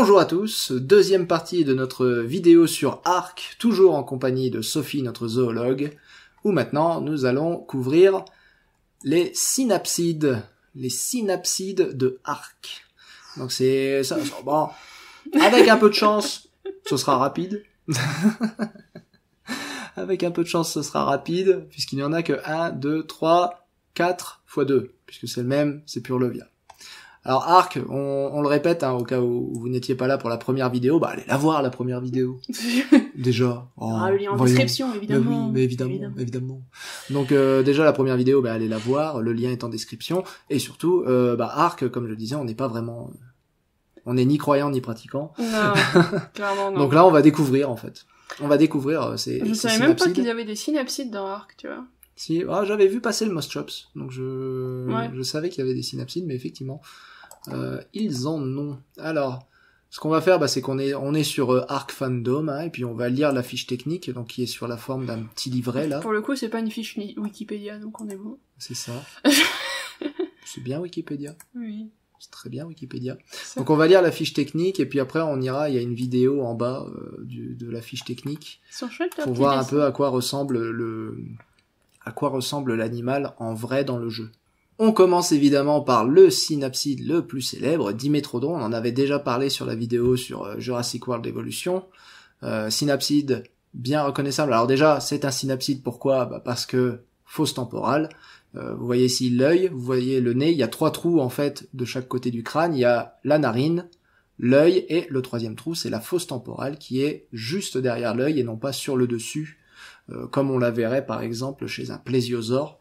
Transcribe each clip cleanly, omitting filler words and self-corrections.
Bonjour à tous, deuxième partie de notre vidéo sur Ark, toujours en compagnie de Sophie, notre zoologue, où maintenant nous allons couvrir les synapsides de Ark. Donc c'est ça, bon, avec un peu de chance, ce sera rapide. Avec un peu de chance, ce sera rapide, puisqu'il n'y en a que 1, 2, 3, 4 fois 2, puisque c'est le même, c'est Purlovia. Alors Ark, on le répète, au cas où vous n'étiez pas là pour la première vidéo, allez la voir la première vidéo. Déjà. Le lien en description, évidemment. Mais oui, évidemment. Donc déjà la première vidéo, allez la voir, le lien est en description. Et surtout, Ark, comme je le disais, on n'est pas vraiment... On n'est ni croyant ni pratiquant. Non, clairement non. Donc là, on va découvrir en fait. On va découvrir ces Je savais même pas qu'il y avait des synapsides dans Ark, tu vois. Si, j'avais vu passer le Moschops, donc je savais qu'il y avait des synapsides, mais effectivement, ils en ont. Alors, ce qu'on va faire, c'est qu'on est sur Ark Fandom, et puis on va lire la fiche technique, donc qui est sur la forme d'un petit livret là. Pour le coup, c'est pas une fiche Wikipédia, donc on est bon. C'est ça. C'est bien Wikipédia. Oui. C'est très bien Wikipédia. Donc on va lire la fiche technique, et puis après on ira, il y a une vidéo en bas de la fiche technique, pour voir un peu à quoi ressemble l'animal en vrai dans le jeu. On commence évidemment par le synapside le plus célèbre, Dimetrodon. On en avait déjà parlé sur la vidéo sur Jurassic World Evolution. Synapside bien reconnaissable. Alors déjà, c'est un synapside, pourquoi ? Parce que fausse temporale. Vous voyez ici l'œil, vous voyez le nez, il y a 3 trous en fait de chaque côté du crâne. Il y a la narine, l'œil, et le 3e trou, c'est la fosse temporale qui est juste derrière l'œil et non pas sur le dessus, comme on la verrait par exemple chez un plésiosaure.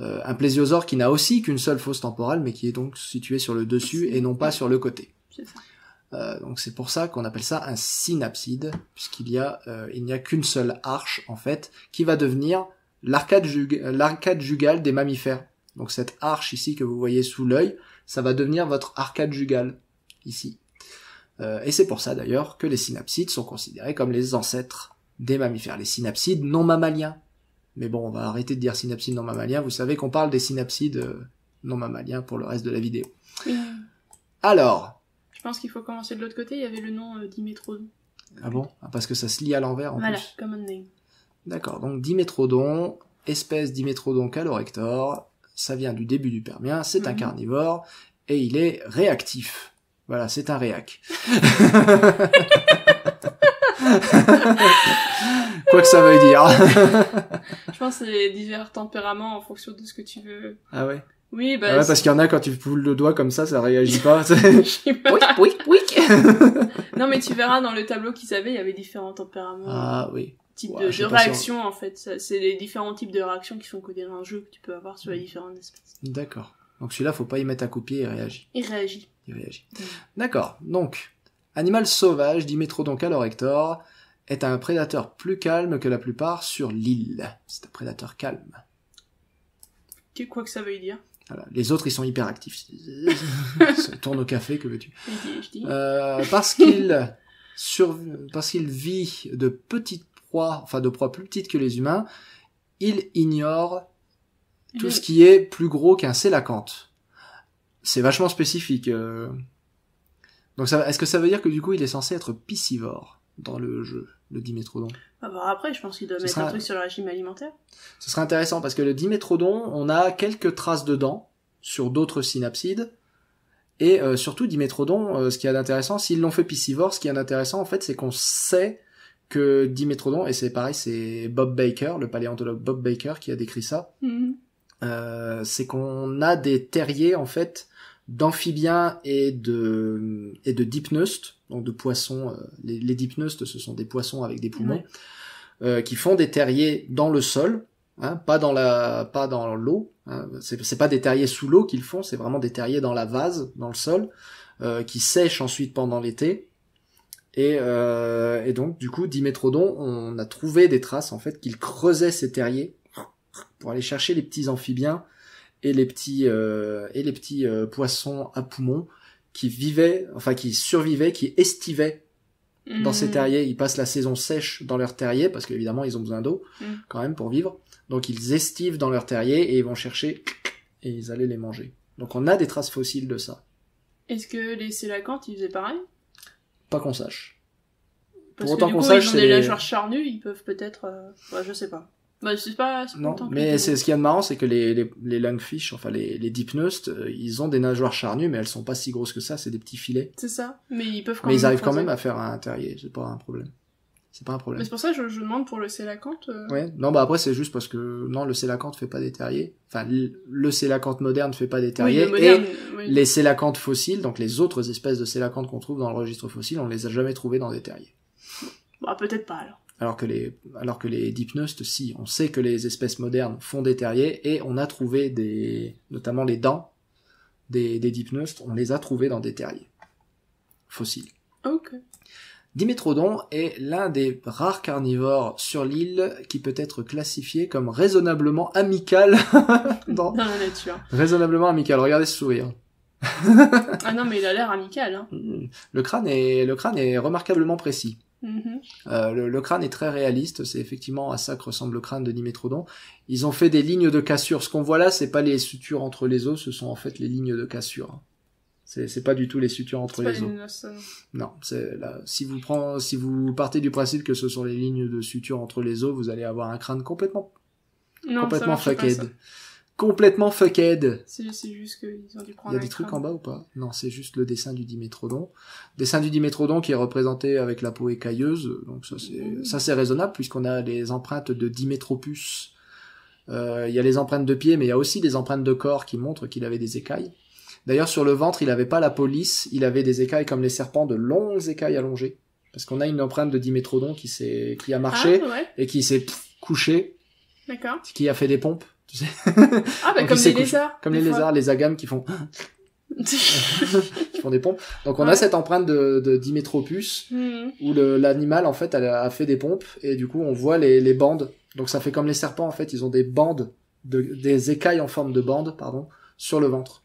Un plésiosaure qui n'a aussi qu'une seule fosse temporale, mais qui est donc situé sur le dessus et non pas sur le côté. C'est ça. Donc c'est pour ça qu'on appelle ça un synapside, puisqu'il n'y a qu'une seule arche en fait, qui va devenir l'arcade jugale des mammifères. Donc cette arche ici que vous voyez sous l'œil, ça va devenir votre arcade jugale ici. Et c'est pour ça d'ailleurs que les synapsides sont considérés comme les ancêtres des mammifères, les synapsides non mammaliens. Mais bon, on va arrêter de dire synapsides non mammaliens, vous savez qu'on parle des synapsides non mammaliens pour le reste de la vidéo. Alors... Je pense qu'il faut commencer de l'autre côté, il y avait le nom Dimetrodon. Ah bon ? Parce que ça se lit à l'envers en plus. Voilà, common name. D'accord, donc Dimetrodon, espèce Dimetrodon calorector, ça vient du début du Permien, c'est un carnivore, et il est réactif. Voilà, c'est un réac. Quoi que ça veuille dire. Je pense que c'est divers tempéraments en fonction de ce que tu veux. Ah ouais? Oui, parce qu'il y en a, quand tu poules le doigt comme ça réagit pas. Oui. Non, mais tu verras dans le tableau qu'ils avaient, il y avait différents tempéraments. Ah oui. Type de réaction, en fait. C'est les différents types de réactions qui sont codés dans un jeu que tu peux avoir sur les différentes espèces. D'accord. Donc celui-là, faut pas y mettre un coup de pied, il réagit. Il réagit. D'accord. Donc, animal sauvage, Dimetrodon calorector, est un prédateur plus calme que la plupart sur l'île. C'est un prédateur calme. Quoi que ça veuille dire. Voilà. Les autres, ils sont hyper actifs. Ça tourne au café, que veux-tu. Parce qu'il vit de petites proies, de proies plus petites que les humains, il ignore tout ce qui est plus gros qu'un sélacanthe. C'est vachement spécifique. Donc est-ce que ça veut dire que du coup, il est censé être piscivore dans le jeu, le Dimetrodon? Après, je pense qu'il doit mettre un truc sur le régime alimentaire. Ce serait intéressant, parce que le Dimetrodon, on a quelques traces de dents sur d'autres synapsides, et surtout Dimetrodon, ce qu'il y a d'intéressant, s'ils l'ont fait piscivore, ce qui est d'intéressant en fait, c'est qu'on sait que Dimetrodon, et c'est pareil, c'est Bob Baker, le paléontologue Bob Baker qui a décrit ça, c'est qu'on a des terriers en fait d'amphibiens et de dipneustes, donc de poissons. Les dipneustes, ce sont des poissons avec des poumons, qui font des terriers dans le sol, pas dans l'eau. C'est pas des terriers sous l'eau qu'ils font, c'est vraiment des terriers dans la vase, dans le sol, qui sèchent ensuite pendant l'été. Et donc du coup, Dimetrodon, on a trouvé des traces en fait qu'il creusait ces terriers pour aller chercher les petits amphibiens et les petits poissons à poumons qui survivaient, qui estivaient dans ces terriers. Ils passent la saison sèche dans leurs terriers parce qu'évidemment ils ont besoin d'eau quand même pour vivre. Donc ils estivent dans leurs terriers et ils vont chercher et ils allaient les manger. Donc on a des traces fossiles de ça. Est-ce que les sélacanthes ils faisaient pareil? Pas qu'on sache. Parce Pour que autant du qu'on coup, sache, ils ont c'est des les- nageoires charnues, ils peuvent peut-être... Ouais, je sais pas. Bah, c'est pas Non, autant que mais les- c'est ce qu'il y a de marrant, c'est que les lungfish, enfin les dipneustes, ils ont des nageoires charnues, mais elles sont pas si grosses que ça, c'est des petits filets. C'est ça, mais ils peuvent quand Mais même ils arrivent quand creuser. même à faire un terrier, c'est pas un problème. C'est pas un Mais problème. c'est pour ça que je demande pour le sélacanthe. Ouais, non, bah après c'est juste parce que non, le sélacanthe fait pas des terriers. Enfin, le sélacanthe moderne fait pas des Oui, terriers. le moderne, Et oui. les sélacanthes fossiles, donc les autres espèces de sélacanthes qu'on trouve dans le registre fossile, on les a jamais trouvés dans des terriers. Bah, peut-être pas alors. Alors que les dipneustes, si, on sait que les espèces modernes font des terriers, et on a trouvé notamment les dents des dipneustes, on les a trouvés dans des terriers fossiles. Ok. Dimétrodon est l'un des rares carnivores sur l'île qui peut être classifié comme raisonnablement amical. Dans la nature. Raisonnablement amical, regardez ce sourire. Ah non, mais il a l'air amical, hein. Le crâne est remarquablement précis. Mhm. Le crâne est très réaliste, c'est effectivement à ça que ressemble le crâne de Dimétrodon. Ils ont fait des lignes de cassure. Ce qu'on voit là, c'est pas les sutures entre les os, ce sont en fait les lignes de cassure. C'est pas du tout les sutures entre C'est pas les os. une noce, Non, c'est là. Si vous partez du principe que ce sont les lignes de suture entre les os, vous allez avoir un crâne complètement Non, ça marche pas, ça. fuckhead. Complètement fuckhead. C'est juste qu'ils ont dû Il prendre y a des trucs en bas ou pas? Non, c'est juste le dessin du Dimétrodon. Dessin du Dimétrodon qui est représenté avec la peau écailleuse. Donc ça c'est raisonnable puisqu'on a les empreintes de Dimétropus. Il y a les empreintes de pied, mais il y a aussi des empreintes de corps qui montrent qu'il avait des écailles. D'ailleurs, sur le ventre, il avait pas la peau lisse, il avait des écailles comme les serpents, de longues écailles allongées. Parce qu'on a une empreinte de Dimétrodon qui a marché Ah, ouais, et qui s'est couché, d'accord. qui a fait des pompes. Tu sais. Ah, bah, Donc, comme il s'est les couché. lézards. Comme des les fois. lézards, les agames qui font qui font des pompes. Donc on a Ouais. cette empreinte de Dimétropus Mhm. où l'animal en fait a fait des pompes et du coup on voit les bandes. Donc ça fait comme les serpents en fait, ils ont des bandes des écailles en forme de bandes pardon sur le ventre.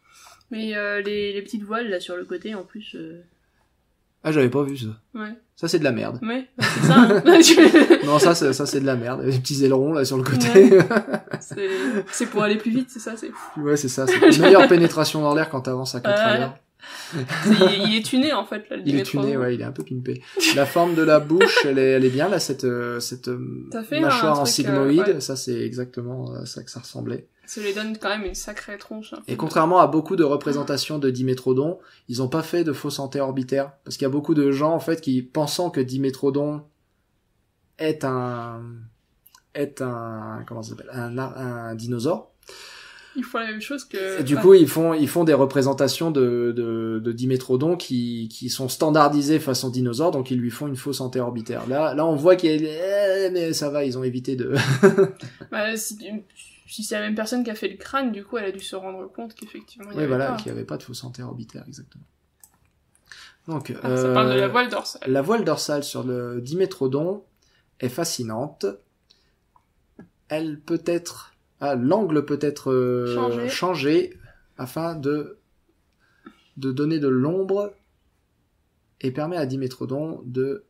Mais les petites voiles là sur le côté en plus. Ah j'avais pas vu ça. Ouais. Ça c'est de la merde. Ouais, bah, c'est ça. Hein. Non ça c'est de la merde. Les petits ailerons là sur le côté. Ouais. C'est pour aller plus vite, c'est ça. C'est Ouais c'est ça. C'est une meilleure pénétration dans l'air quand t'avances à 4 à l'heure. il est tuné en fait là. Le Il est Dimétrodon. tuné, ouais, il est un peu pimpé. La forme de la bouche, elle est bien là, cette T'as fait mâchoire un en truc, sigmoïde. ouais. Ça c'est exactement ça que ça ressemblait. Ça lui donne quand même une sacrée tronche. Hein. Et contrairement à beaucoup de représentations de Dimétrodon, ils ont pas fait de fausse antéorbitaire. Parce qu'il y a beaucoup de gens, en fait, qui, pensant que Dimétrodon est comment ça s'appelle? Un dinosaure. Ils font la même chose que... Et du coup, ils font des représentations de Dimétrodon qui sont standardisées façon dinosaure, donc ils lui font une fausse antéorbitaire. Là, on voit mais ça va, ils ont évité de... Bah, si c'est la même personne qui a fait le crâne, du coup, elle a dû se rendre compte qu'effectivement, il y Oui, avait voilà, pas. qu'il n'y avait pas de fausse antéorbitaire, exactement. Donc, Ça parle de la voile dorsale. la voile dorsale sur le Dimétrodon est fascinante. Elle peut être... l'angle peut être changé afin de donner de l'ombre et permet à Dimétrodon de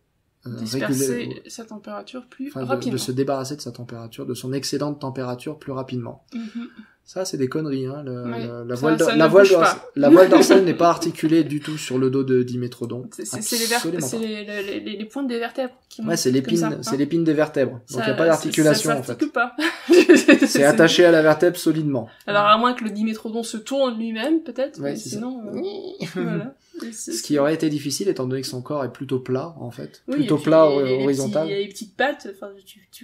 Disperser sa température plus rapidement. de se débarrasser de sa température, de son excédent de température plus rapidement. Mhm. Ça, c'est des conneries. Hein. Ouais. La Ça bouge pas. voile dorsale n'est pas articulée du tout sur le dos de Dimétrodon. C'est les pointes des vertèbres qui Ouais, c'est montent comme ça, c'est l'épine des vertèbres. Donc il n'y a pas d'articulation ça en fait. s'articule pas. C'est attaché à la vertèbre solidement. Alors à moins que le Dimétrodon se tourne lui-même, peut-être. Ouais, mais c'est sinon, voilà. Ce qui aurait été difficile étant donné que son corps est plutôt plat en fait, Oui, plutôt et puis, plat il y a horizontal. Il y a les petites pattes. Enfin,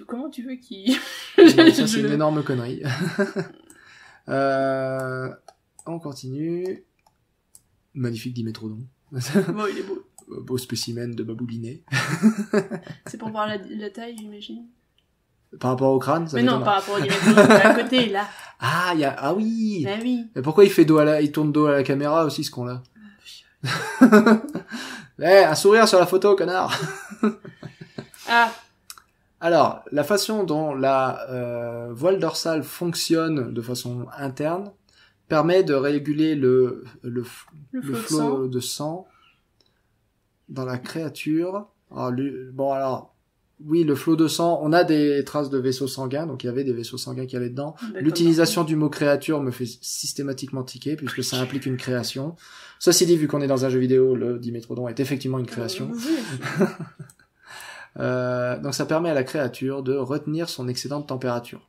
comment tu veux qu'il Non, ça c'est une énorme connerie. On continue. Magnifique Dimétrodon. Bon, il est beau. Beau spécimen de babouliné. C'est pour voir la taille, j'imagine. Par rapport au crâne, ça Mais non, m'étonne. par rapport au Dimétrodon à côté, là. Ah oui. Bah oui. Mais pourquoi il tourne dos à la caméra aussi ce con là? Un sourire sur la photo, connard. Ah, Alors, la façon dont la voile dorsale fonctionne de façon interne permet de réguler le le flot de sang. flot de sang dans la créature. Alors, oui, le flot de sang, on a des traces de vaisseaux sanguins, donc il y avait des vaisseaux sanguins qui allaient dedans. D'accord, L'utilisation du mot créature me fait systématiquement tiquer, puisque ça implique une création. Ceci dit, vu qu'on est dans un jeu vidéo, le Dimétrodon est effectivement une création. Oui. Donc ça permet à la créature de retenir son excédent de température.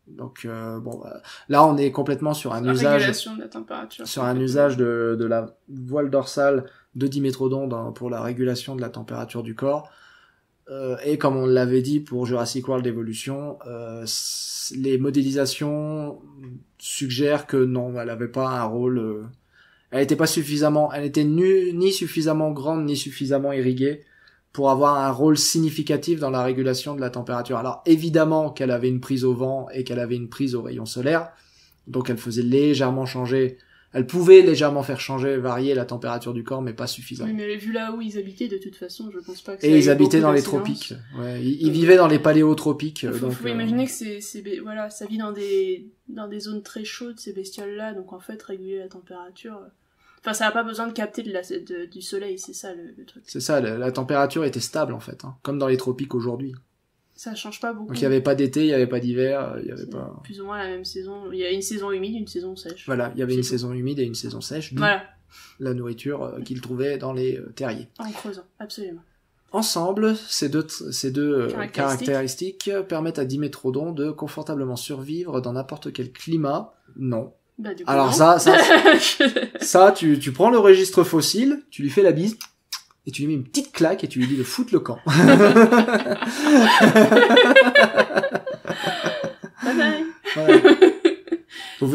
Donc là on est complètement sur un usage, régulation de la température. sur un usage de la voile dorsale de Dimétrodon pour la régulation de la température du corps. Et comme on l'avait dit pour Jurassic World Evolution, les modélisations suggèrent que non, elle avait pas un rôle, elle était ni suffisamment grande ni suffisamment irriguée pour avoir un rôle significatif dans la régulation de la température. Alors évidemment qu'elle avait une prise au vent et qu'elle avait une prise aux rayons solaires, donc elle faisait légèrement changer. Elle pouvait légèrement faire varier la température du corps, mais pas suffisamment. Oui, mais vu là où ils habitaient, de toute façon, je pense pas que ça Et ils ait habitaient beaucoup dans les d'incidence. tropiques. Ouais, ils vivaient dans les paléotropiques. Faut imaginer que voilà, ça vit dans des zones très chaudes, ces bestioles-là, donc en fait, réguler la température... Enfin, ça n'a pas besoin de capter du soleil, c'est ça le truc. C'est ça, la température était stable en fait, hein, comme dans les tropiques aujourd'hui. Ça change pas beaucoup. Donc il n'y avait pas d'été, il n'y avait pas d'hiver, il y avait C'est pas... plus ou moins la même saison. Il y a une saison humide, une saison sèche. Voilà, il y avait C'est une tout. saison humide et une saison sèche, d'où Voilà, la nourriture qu'ils trouvaient dans les terriers. en creusant, absolument. Ensemble, ces deux caractéristiques permettent à Dimétrodon de confortablement survivre dans n'importe quel climat. Non. Bah, du coup, Alors non. ça, tu prends le registre fossile, tu lui fais la bise, et tu lui mets une petite claque et tu lui dis de foutre le camp. Bye bye. Voilà. Vous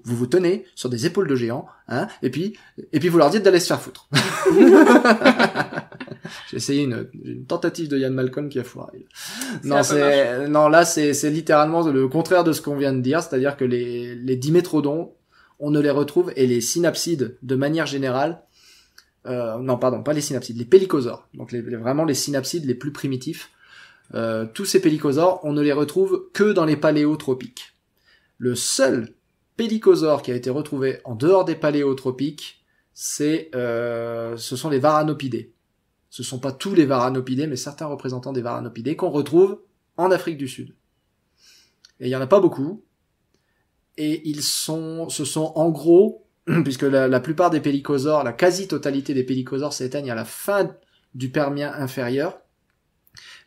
vous tenez sur des épaules de géants, hein, et puis vous leur dites d'aller se faire foutre. J'ai essayé une tentative de Ian Malcolm qui a foiré. Là c'est littéralement le contraire de ce qu'on vient de dire, c'est-à-dire que les dimétrodons, on ne les retrouve, et les synapsides de manière générale, pas les synapsides, les pélicosaures, donc vraiment les synapsides les plus primitifs, tous ces pélicosaures, on ne les retrouve que dans les paléotropiques. Le seul pélicosaure qui a été retrouvé en dehors des paléotropiques, ce sont les varanopidés. Ce sont pas tous les varanopidés, mais certains représentants des varanopidés qu'on retrouve en Afrique du Sud. Et il y en a pas beaucoup. Et ce sont en gros, puisque la plupart des pélicosaures, la quasi-totalité des pélicosaures s'éteignent à la fin du Permien inférieur.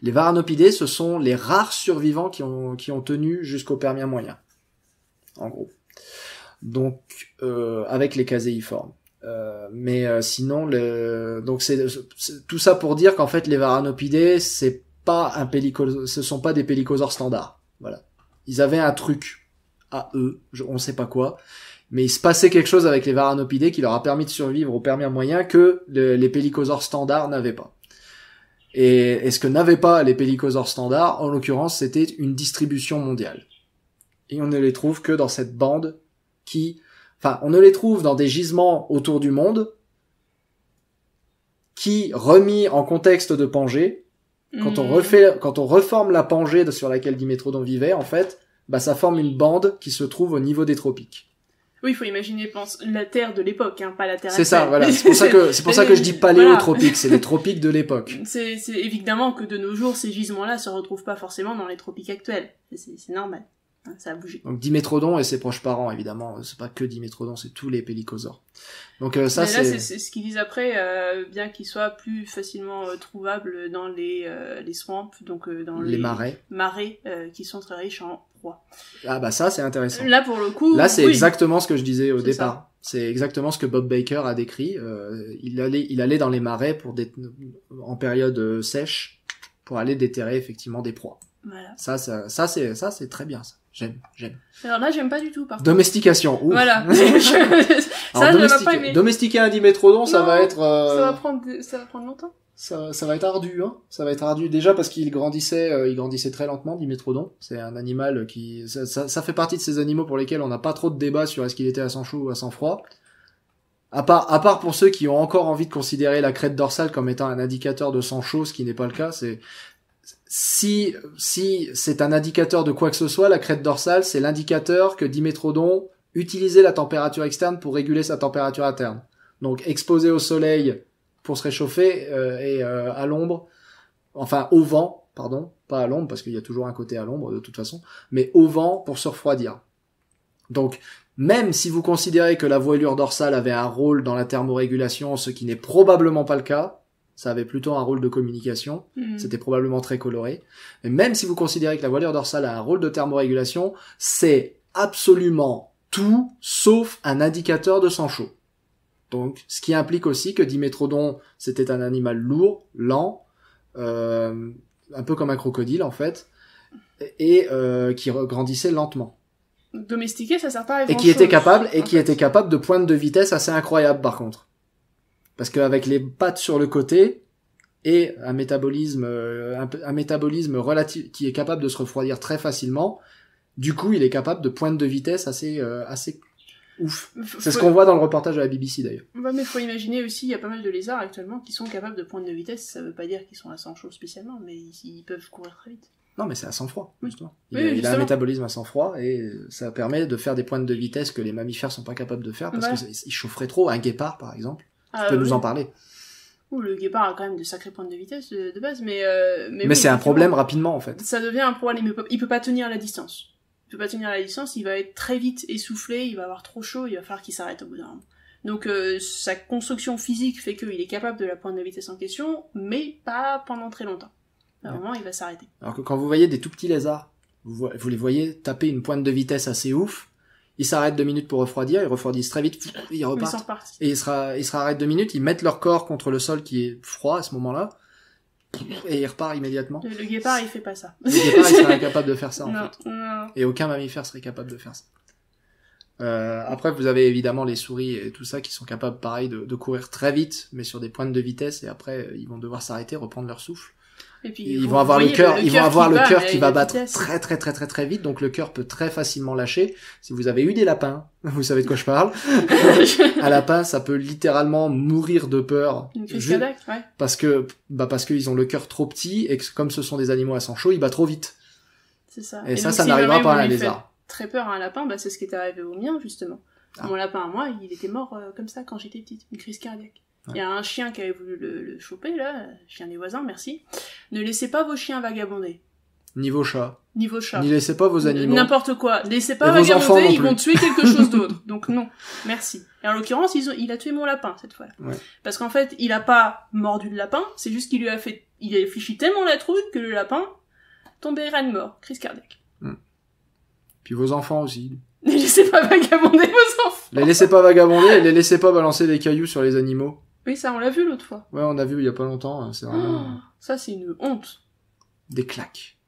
Les varanopidés, ce sont les rares survivants qui ont tenu jusqu'au Permien moyen. En gros. Donc, avec les caséiformes. Sinon, donc c'est tout ça pour dire qu'en fait, les varanopidés, ce sont pas des pélicosaures standards. Voilà. Ils avaient un truc à eux, on sait pas quoi, mais il se passait quelque chose avec les varanopidés qui leur a permis de survivre au Permien moyen que les pélicosaures standards n'avaient pas. Et ce que n'avaient pas les pélicosaures standards, en l'occurrence, c'était une distribution mondiale. Et on ne les trouve que dans cette bande on ne les trouve dans des gisements autour du monde qui, remis en contexte de Pangée, quand on reforme la Pangée sur laquelle Dimétrodon vivait, en fait, ça forme une bande qui se trouve au niveau des tropiques. Oui, il faut imaginer la Terre de l'époque, hein, pas la Terre C'est actuelle. ça, voilà. C'est pour ça que je dis paléotropique, c'est les tropiques de l'époque. C'est évidemment que de nos jours, ces gisements-là se retrouvent pas forcément dans les tropiques actuels. C'est normal. Ça a bougé. Donc Dimétrodon et ses proches parents, évidemment, c'est pas que Dimétrodon, c'est tous les pélicosaures. Donc ça, mais là, c'est ce qu'ils disent après, bien qu'ils soient plus facilement trouvables dans les swamps, donc dans les marais qui sont très riches en proies. Ah ça c'est intéressant. Là pour le coup, c'est exactement ce que je disais au départ. Ça. C'est exactement ce que Bob Baker a décrit. Il allait dans les marais en période sèche pour aller déterrer effectivement des proies. Voilà. Ça c'est très bien ça. J'aime. Alors là, j'aime pas du tout, par contre. Domestication, ouf. Voilà. Domestiquer un Dimétrodon, ça va être... Ça va prendre longtemps. Ça va être ardu, hein. Ça va être ardu déjà parce qu'il grandissait très lentement, Dimétrodon. C'est un animal ça fait partie de ces animaux pour lesquels on n'a pas trop de débat sur est-ce qu'il était à sang chaud ou à sang froid. À part pour ceux qui ont encore envie de considérer la crête dorsale comme étant un indicateur de sang chaud, ce qui n'est pas le cas, si c'est un indicateur de quoi que ce soit, la crête dorsale, c'est l'indicateur que Dimétrodon utilisait la température externe pour réguler sa température interne. Donc exposé au soleil pour se réchauffer et à l'ombre, enfin au vent pardon, pas à l'ombre, parce qu'il y a toujours un côté à l'ombre de toute façon, mais au vent pour se refroidir. Donc, même si vous considérez que la voilure dorsale avait un rôle dans la thermorégulation, ce qui n'est probablement pas le cas, ça avait plutôt un rôle de communication, c'était probablement très coloré, mais même si vous considérez que la voilure dorsale a un rôle de thermorégulation, c'est absolument tout sauf un indicateur de sang chaud. Donc, ce qui implique aussi que Dimétrodon, c'était un animal lourd, lent, un peu comme un crocodile en fait, et qui grandissait lentement. Domestiqué, ça sert pas à et qui était capable de pointes de vitesse assez incroyables par contre. Parce qu'avec les pattes sur le côté et un métabolisme relatif qui est capable de se refroidir très facilement, du coup, il est capable de pointes de vitesse assez ouf. C'est ce qu'on voit dans le reportage de la BBC d'ailleurs. Ouais, mais faut imaginer aussi, il y a pas mal de lézards actuellement qui sont capables de pointes de vitesse. Ça veut pas dire qu'ils sont à sang chaud spécialement, mais ils peuvent courir très vite. Non, mais c'est à sang froid, justement. Oui, il a un métabolisme à sang froid et ça permet de faire des pointes de vitesse que les mammifères sont pas capables de faire parce qu'ils chaufferaient trop. Un guépard, par exemple, tu peux nous en parler. Le guépard a quand même de sacrées pointes de vitesse de base, mais c'est un problème rapidement, en fait. Ça devient un problème, il peut pas tenir la distance. Il peut pas tenir la distance, il va être très vite essoufflé, il va avoir trop chaud, il va falloir qu'il s'arrête au bout d'un moment. Donc sa construction physique fait qu'il est capable de la pointe de vitesse en question, mais pas pendant très longtemps. À un moment, il va s'arrêter. Alors que quand vous voyez des tout petits lézards, vous les voyez taper une pointe de vitesse assez ouf, ils s'arrêtent 2 minutes pour refroidir, ils refroidissent très vite, ils repartent. Et ils se arrêtent 2 minutes, ils mettent leur corps contre le sol qui est froid à ce moment-là, et ils repartent immédiatement. Le guépard, il fait pas ça. Le guépard, il serait incapable de faire ça, en fait. Non. Et aucun mammifère serait capable de faire ça. Après, vous avez évidemment les souris et tout ça qui sont capables, pareil, de courir très vite, mais sur des pointes de vitesse, et après, ils vont devoir s'arrêter, reprendre leur souffle. Et puis, ils vont avoir le cœur qui va battre très vite, donc le cœur peut très facilement lâcher. Si vous avez eu des lapins, vous savez de quoi je parle. Un lapin, ça peut littéralement mourir de peur. Une crise cardiaque, ouais. Parce qu'ils ont le cœur trop petit et que comme ce sont des animaux à sang chaud, il bat trop vite. C'est ça. Et ça n'arrivera pas à un lézard. Très peur à un lapin, c'est ce qui est arrivé au mien, justement. Mon lapin à moi, il était mort comme ça quand j'étais petite, une crise cardiaque. Il y a un chien qui avait voulu le choper, là, chien des voisins, merci. Ne laissez pas vos chiens vagabonder. Ni vos chats. Ni vos chats. Ni laissez pas vos animaux. N'importe quoi. Laissez pas vagabonder, ils vont tuer quelque chose d'autre. Donc non, merci. Et en l'occurrence, il a tué mon lapin, cette fois-là. Ouais. Parce qu'en fait, il a pas mordu le lapin, c'est juste qu'il il a fichu tellement la trouille que le lapin tombait reine mort, crise cardiaque. Puis vos enfants aussi. Ne laissez pas vagabonder vos enfants. Les laissez pas vagabonder et les laissez pas balancer des cailloux sur les animaux. Oui, ça, on l'a vu l'autre fois. Ouais, on a vu il y a pas longtemps, c'est vraiment... ça, c'est une honte. Des claques.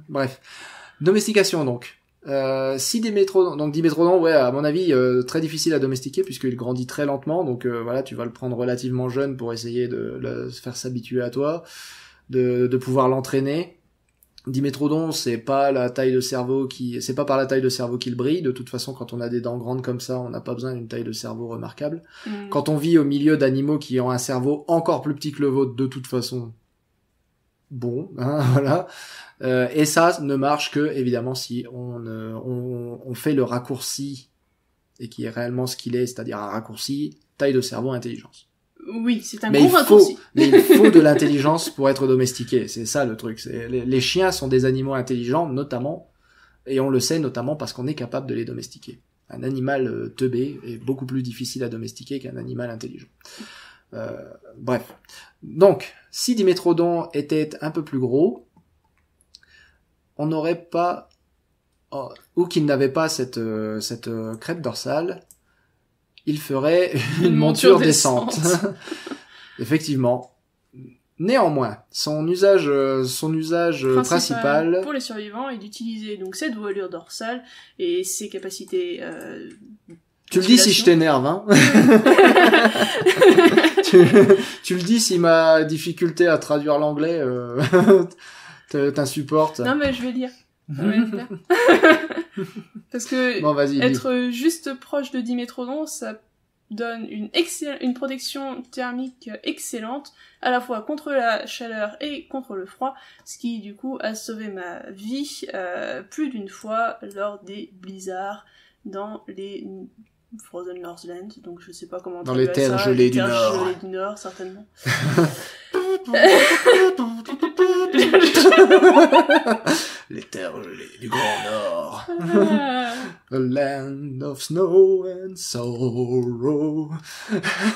Bref. Domestication, donc. Si Dimétrodon, ouais, à mon avis, très difficile à domestiquer puisqu'il grandit très lentement, donc voilà, tu vas le prendre relativement jeune pour essayer de le faire s'habituer à toi, de pouvoir l'entraîner. Dimétrodon, c'est pas par la taille de cerveau qu'il brille. De toute façon, quand on a des dents grandes comme ça, on n'a pas besoin d'une taille de cerveau remarquable. Quand on vit au milieu d'animaux qui ont un cerveau encore plus petit que le vôtre, de toute façon, bon, hein, voilà. Et ça ne marche que, évidemment, si on fait le raccourci, et qui est réellement ce qu'il est, c'est-à-dire un raccourci, taille de cerveau, intelligence. Oui, c'est un gros raccourci. Mais il faut de l'intelligence pour être domestiqué. C'est ça le truc. Les chiens sont des animaux intelligents, notamment, et on le sait notamment parce qu'on est capable de les domestiquer. Un animal teubé est beaucoup plus difficile à domestiquer qu'un animal intelligent. Bref. Donc, si Dimétrodon était un peu plus gros, on n'aurait pas, ou qu'il n'avait pas cette crête dorsale, il ferait une monture descente. Effectivement. Néanmoins, son usage principal pour les survivants est d'utiliser donc cette voilure dorsale et ses capacités. Tu le dis si je t'énerve, hein. tu le dis si ma difficulté à traduire l'anglais t'insupporte. Non mais je vais lire. Parce que bon, être juste proche de Dimétrodon, ça donne une protection thermique excellente, à la fois contre la chaleur et contre le froid, ce qui du coup a sauvé ma vie plus d'une fois lors des blizzards dans les Frozen Northland, donc je sais pas comment dans les terres gelées du Nord. Gelées du Nord, certainement. Les terres gelées du Grand Nord. Ah. A land of snow and sorrow.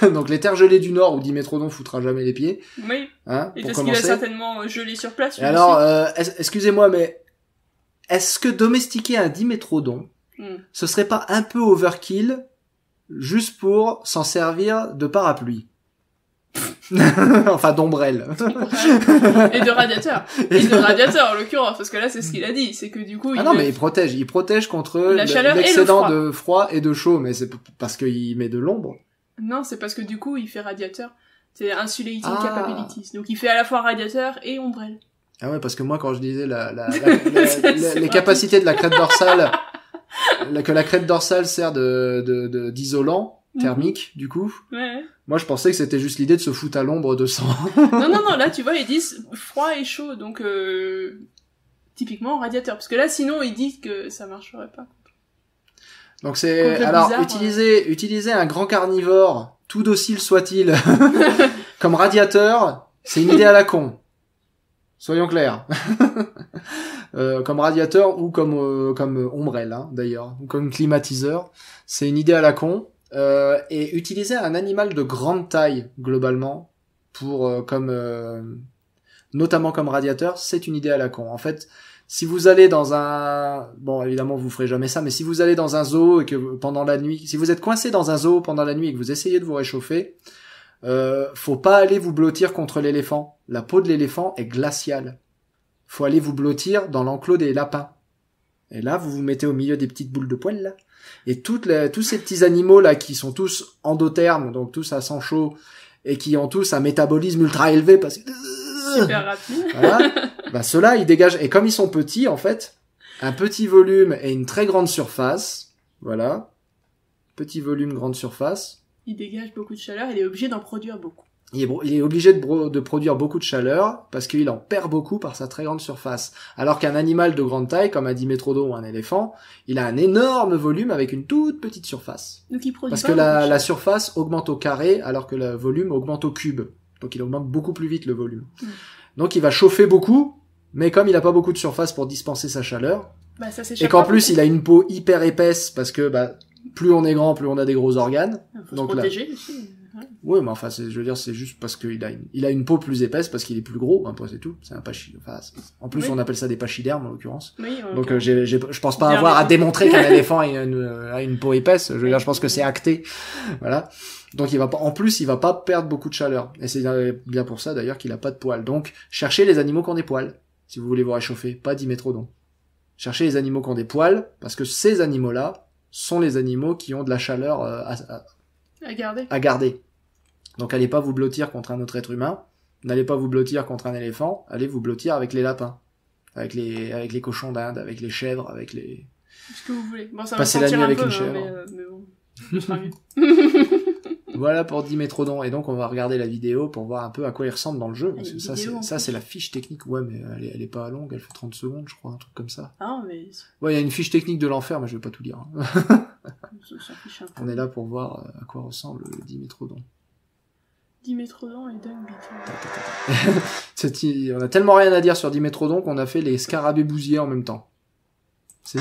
Donc les terres gelées du Nord où Dimétrodon foutra jamais les pieds. Oui. Hein, Et pour parce qu'il a commencer. certainement gelé sur place. Et lui alors, aussi. excusez-moi, mais est-ce que domestiquer un Dimétrodon, ce serait pas un peu overkill juste pour s'en servir de parapluie? Enfin d'ombrelle. Et de radiateur. Et de radiateur en l'occurrence, parce que là c'est ce qu'il a dit, c'est que du coup Ah non, mais il protège contre la chaleur et le l'excédent froid. de froid et de chaud, mais c'est parce qu'il met de l'ombre. Non, c'est parce que du coup il fait radiateur. C'est insulating Ah. capabilities. Donc il fait à la fois radiateur et ombrelle. Ah ouais, parce que moi quand je disais les capacités de la crête dorsale, que la crête dorsale sert d'isolant thermique, du coup. Ouais. Moi, je pensais que c'était juste l'idée de se foutre à l'ombre de sang. Non, là tu vois ils disent froid et chaud, donc typiquement radiateur. Parce que là sinon ils disent que ça marcherait pas. Donc c'est, Contre le alors, blizzard, utiliser un grand carnivore, tout docile soit-il, comme radiateur, c'est une idée à la con. Soyons clairs. Comme radiateur ou comme ombrelle, hein, d'ailleurs, ou comme climatiseur, c'est une idée à la con. Et utiliser un animal de grande taille, globalement, pour notamment comme radiateur, c'est une idée à la con. En fait, si vous allez dans un... Bon, évidemment, vous ferez jamais ça, mais si vous allez dans un zoo et que pendant la nuit... Si vous êtes coincé dans un zoo pendant la nuit et que vous essayez de vous réchauffer, faut pas aller vous blottir contre l'éléphant. La peau de l'éléphant est glaciale. Faut aller vous blottir dans l'enclos des lapins. Et là, vous vous mettez au milieu des petites boules de poils, là. Et tous ces petits animaux, là, qui sont tous endothermes, donc tous à sang chaud, et qui ont tous un métabolisme ultra élevé parce que... Super rapide. Voilà. Bah, ceux-là, ils dégagent, et comme ils sont petits, en fait, un petit volume et une très grande surface, voilà. Petit volume, grande surface. Il dégage beaucoup de chaleur, il est obligé d'en produire beaucoup. Il est obligé de produire beaucoup de chaleur parce qu'il en perd beaucoup par sa très grande surface. Alors qu'un animal de grande taille, comme un dimétrodon ou un éléphant, il a un énorme volume avec une toute petite surface. Donc il produit Parce pas que beaucoup de la chaleur. surface augmente au carré alors que le volume augmente au cube. Donc il augmente beaucoup plus vite le volume. Donc il va chauffer beaucoup, mais comme il a pas beaucoup de surface pour dispenser sa chaleur, Bah, ça et s'échappe qu'en pas plus beaucoup. il a une peau hyper épaisse parce que plus on est grand, plus on a des gros organes. Faut donc se là- protéger aussi. Ouais. Oui, mais enfin, je veux dire, c'est juste parce qu'il a une peau plus épaisse, parce qu'il est plus gros, après c'est tout. C'est un en plus, Oui. on appelle ça des pachydermes, en l'occurrence. Oui, Donc, ok. je pense pas Bien avoir à raison. démontrer qu'un éléphant a une peau épaisse. Je veux dire, je pense que c'est acté. Voilà. Donc, en plus, il va pas perdre beaucoup de chaleur. Et c'est bien pour ça, d'ailleurs, qu'il a pas de poils. Donc, cherchez les animaux qui ont des poils. Si vous voulez vous réchauffer. Pas dimétrodon. Cherchez les animaux qui ont des poils, parce que ces animaux-là sont les animaux qui ont de la chaleur À garder. à garder. Donc allez pas vous blottir contre un autre être humain, n'allez pas vous blottir contre un éléphant, allez vous blottir avec les lapins, avec les cochons d'Inde, avec les chèvres, avec les... Ce que vous voulez. Bon, ça Passer va la sentir nuit un avec peu, une hein, chèvre. mais bon. Ce sera mieux. Voilà pour Dimétrodon, et donc on va regarder la vidéo pour voir un peu à quoi il ressemble dans le jeu, parce Il y a que une vidéo, en ça plus. c'est la fiche technique, ouais mais elle est pas longue, elle fait 30 secondes je crois, un truc comme ça. Ah, mais Ouais, il y a une fiche technique de l'enfer, mais je vais pas tout lire. Hein. on s'en fiche un peu. On est là pour voir à quoi ressemble Dimétrodon. Dimétrodon et Dung Beetle. On a tellement rien à dire sur Dimétrodon qu'on a fait les scarabées bousiers en même temps. C'est...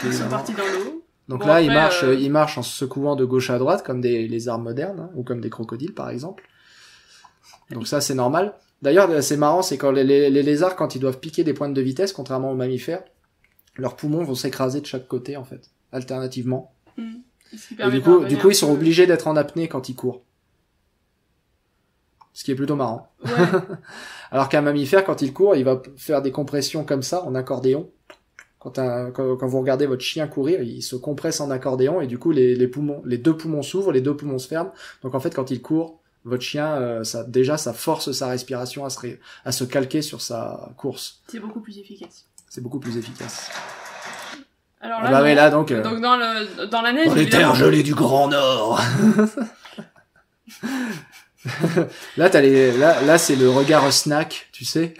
Ils sont partis dans l'eau. Donc Bon, là, après, il marche en se secouant de gauche à droite, comme des lézards modernes, hein, ou comme des crocodiles, par exemple. Donc ça, c'est normal. D'ailleurs, c'est marrant, c'est quand les lézards, quand ils doivent piquer des pointes de vitesse, contrairement aux mammifères, leurs poumons vont s'écraser de chaque côté, en fait, alternativement. Ce qui Et permet du de coup, revenir ils un sont peu- obligés d'être en apnée quand ils courent. Ce qui est plutôt marrant. Ouais. Alors qu'un mammifère, quand il court, il va faire des compressions comme ça, en accordéon. Quand vous regardez votre chien courir, il se compresse en accordéon, et du coup, les deux poumons s'ouvrent, les deux poumons se ferment. Donc en fait, quand il court, votre chien, ça force sa respiration à se calquer sur sa course. C'est beaucoup plus efficace. C'est beaucoup plus efficace. Alors Ah là, bah non. ouais, là, donc dans la neige, dans les évidemment. terres gelées du Grand Nord. Là, là, c'est le regard snack, tu sais.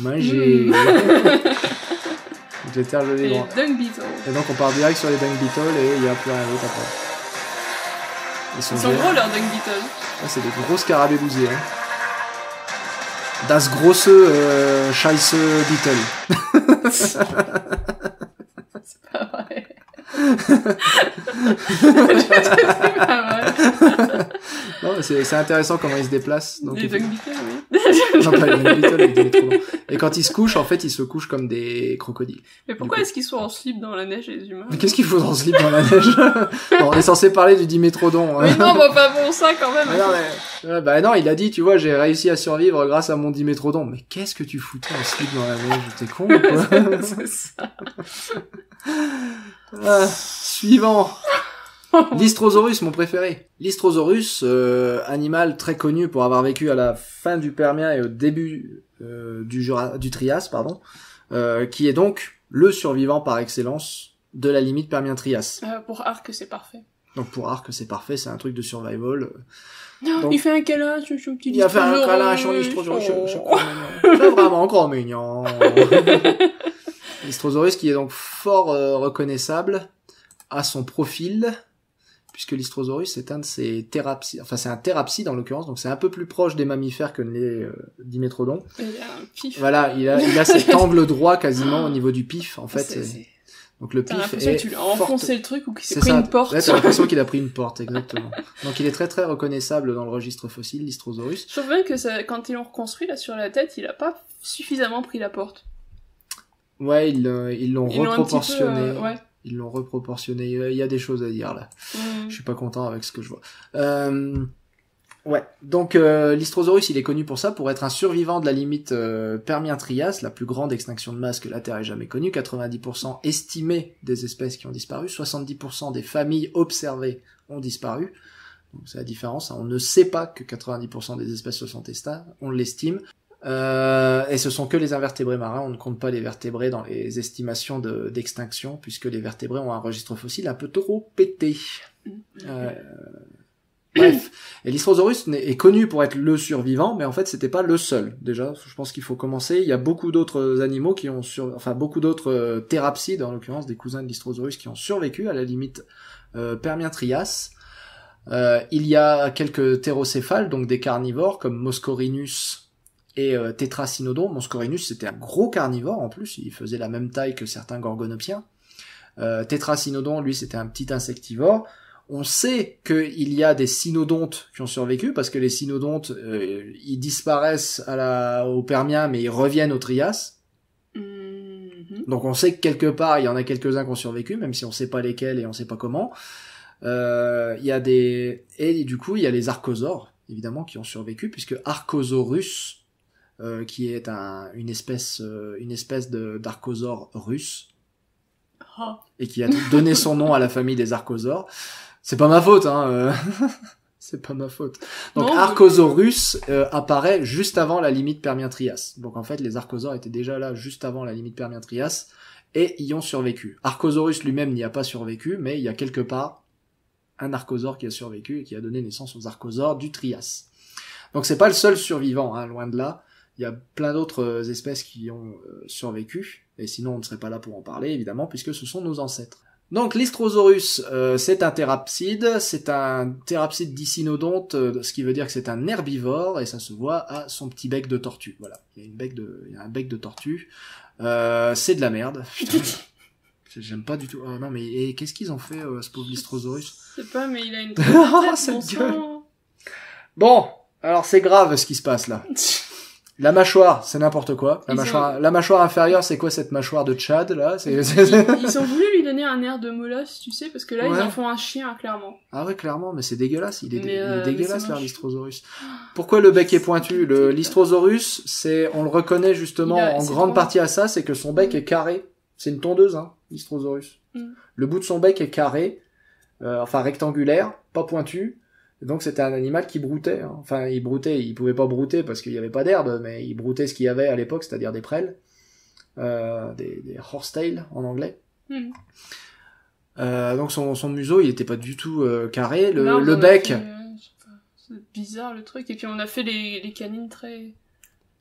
Manger. Donc les terres gelées. Et Grand- Dung Beetle. Et donc on part direct sur les Dung Beetle et il n'y a plus rien d'autre après. Ils Ils sont sont géants. gros leurs Dung Beetle. Ah, c'est des gros scarabées bousés. Hein. Das große Scheiße Beetle. C'est pas vrai. C'est pas vrai. Non, mais c'est intéressant comment ils se déplacent. Donc, Les il faut- Dung Beetle, oui. Non, pas les Dung Beetle, les Dimétrodons. Et quand ils se couchent, en fait, ils se couchent comme des crocodiles. Mais pourquoi Du coup. est-ce qu'ils sont en slip dans la neige, les humains? Mais qu'est-ce qu'il faut dans ce livre dans la neige? Bon, on est censé parler du Dimétrodon. Mais non, bah pas bon ça quand même. Mais non, mais... Ouais, bah non, il a dit, tu vois, j'ai réussi à survivre grâce à mon Dimétrodon. Mais qu'est-ce que tu foutais en slip dans la neige? T'es con ou quoi? C'est ça. Suivant. L'Istrosaurus, mon préféré. L'Istrosaurus, animal très connu pour avoir vécu à la fin du Permien et au début du Trias, pardon, qui est donc le survivant par excellence de la limite Permien-Trias. Pour Arc, c'est parfait. Donc pour Arc, c'est parfait, c'est un truc de survival. Non, Donc- il fait un câlin sur son petit Il a fait un Istrosaurus. câlin sur l'Istrosaurus, Oh. c'est vraiment encore mignon. L'Istrosaurus qui est donc fort reconnaissable à son profil, puisque l'Istrosaurus c'est un de ces thérapsides, enfin c'est un thérapside en l'occurrence, donc c'est un peu plus proche des mammifères que les Dimétrodons. Il a un pif. Voilà, il a cet angle droit quasiment au niveau du pif, en fait. Donc le T'as pif l'impression que est tu l'as forte- enfoncé le truc ou qu'il s'est C'est pris ça. une porte. Ouais, t'as l'impression qu'il a pris une porte, exactement. Donc il est très très reconnaissable dans le registre fossile, l'Istrosaurus. Je trouve bien que ça, quand ils l'ont reconstruit là sur la tête, il a pas suffisamment pris la porte. Ouais, ils l'ont Ils l'ont un petit peu, reproportionné. ouais. Ils l'ont reproportionné. Il y a des choses à dire là. Mm. Je suis pas content avec ce que je vois. Ouais. Donc l'Istrosaurus, il est connu pour ça, pour être un survivant de la limite Permien-Trias, la plus grande extinction de masse que la Terre ait jamais connue. 90% estimé des espèces qui ont disparu, 70% des familles observées ont disparu. Donc c'est la différence. On ne sait pas que 90% des espèces se sont extinctes, on l'estime. Et ce sont que les invertébrés marins, on ne compte pas les vertébrés dans les estimations d'extinction, puisque les vertébrés ont un registre fossile un peu trop pété. Bref, et l'Istrosaurus est connu pour être le survivant, mais en fait c'était pas le seul. Déjà, je pense qu'il faut commencer. Il y a beaucoup d'autres animaux qui ont beaucoup d'autres thérapsides, en l'occurrence des cousins de l'Istrosaurus, qui ont survécu à la limite Permien-Trias. Il y a quelques thérocéphales, donc des carnivores comme Moscorinus et Tétracynodon. Moscorinus c'était un gros carnivore en plus, il faisait la même taille que certains gorgonopsiens. Tétracynodon, lui, c'était un petit insectivore. On sait qu'il y a des cynodontes qui ont survécu, parce que les cynodontes, ils disparaissent au Permien, mais ils reviennent au Trias. Mhm. Donc on sait que quelque part, il y en a quelques-uns qui ont survécu, même si on sait pas lesquels et on sait pas comment. Il y a et du coup, il y a les archosaures, évidemment, qui ont survécu, puisque Archosaurus, qui est une espèce d'archosaure russe, Ah. et qui a donné son nom à la famille des archosaures. C'est pas ma faute, hein. C'est pas ma faute. Donc Non, Archosaurus apparaît juste avant la limite Permien-Trias. Donc en fait, les archosaures étaient déjà là juste avant la limite Permien-Trias et y ont survécu. Archosaurus lui-même n'y a pas survécu, mais il y a quelque part un archosaure qui a survécu et qui a donné naissance aux archosaures du Trias. Donc c'est pas le seul survivant, hein, loin de là. Il y a plein d'autres espèces qui ont survécu, et sinon on ne serait pas là pour en parler, évidemment, puisque ce sont nos ancêtres. Donc l'Istrosaurus, c'est un thérapside dicynodonte, ce qui veut dire que c'est un herbivore, et ça se voit à son petit bec de tortue. Voilà, il y a un bec de tortue. C'est de la merde. Putain, j'aime pas du tout. Oh non, mais qu'est-ce qu'ils ont fait, ce pauvre l'Istrosaurus? Je sais pas, mais il a une Oh, tête, cette bon gueule. sang. Bon, alors c'est grave ce qui se passe là. La mâchoire, c'est n'importe quoi. La mâchoire inférieure, c'est quoi cette mâchoire de Tchad, là? Ils ont voulu lui donner un air de molosse, tu sais, parce que là, Ouais. ils en font un chien, clairement. Ah ouais, clairement, mais c'est dégueulasse. Il est Mais dégueulasse, ça leur marche. l'Istrosaurus. Pourquoi le bec est pointu? L'Istrosaurus, on le reconnaît justement en c'est grande drôle. partie à ça, c'est que son bec est carré. C'est une tondeuse, hein, l'Istrosaurus. Mm. Le bout de son bec est carré, enfin rectangulaire, pas pointu. Et donc c'était un animal qui broutait. Hein. Enfin, il pouvait pas brouter parce qu'il y avait pas d'herbe, mais il broutait ce qu'il y avait à l'époque, c'est-à-dire des prêles, des horsetails en anglais. Mm. Donc son museau, il était pas du tout carré. Là, on Le en a bec, fait, je sais pas, c'est bizarre le truc. Et puis on a fait les canines très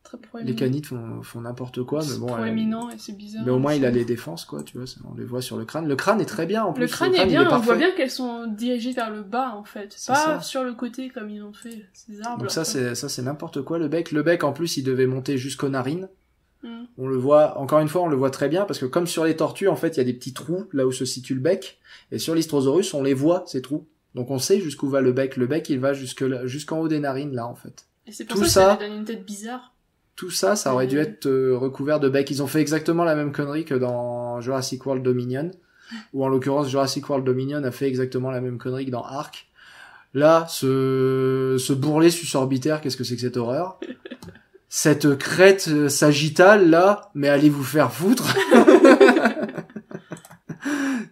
Très Les proéminent. canides font n'importe quoi, mais C'est bon. proéminent et c'est bizarre. Mais au moins il a les défenses, quoi, tu vois, on les voit sur le crâne. Le crâne est très bien en plus. Le crâne est il bien, on parfait. voit bien qu'elles sont dirigées vers le bas en fait, C'est pas ça. sur le côté comme ils ont fait ces arbres. Donc ça c'est n'importe quoi le bec. Le bec en plus il devait monter jusqu'aux narines. Mm. On le voit, encore une fois, on le voit très bien parce que comme sur les tortues, en fait, il y a des petits trous là où se situe le bec. Et sur l'Histrosaurus, on les voit, ces trous. Donc on sait jusqu'où va le bec. Le bec, il va jusqu'en haut des narines, là, en fait. Et c'est pour Tout ça ça- que ça lui donne une tête bizarre. Tout ça, ça aurait dû être recouvert de bec. Ils ont fait exactement la même connerie que dans Jurassic World Dominion. Ou en l'occurrence, Jurassic World Dominion a fait exactement la même connerie que dans Ark. Là, ce bourrelet susorbitaire, qu'est-ce que c'est que cette horreur? Cette crête sagittale, là, mais allez vous faire foutre.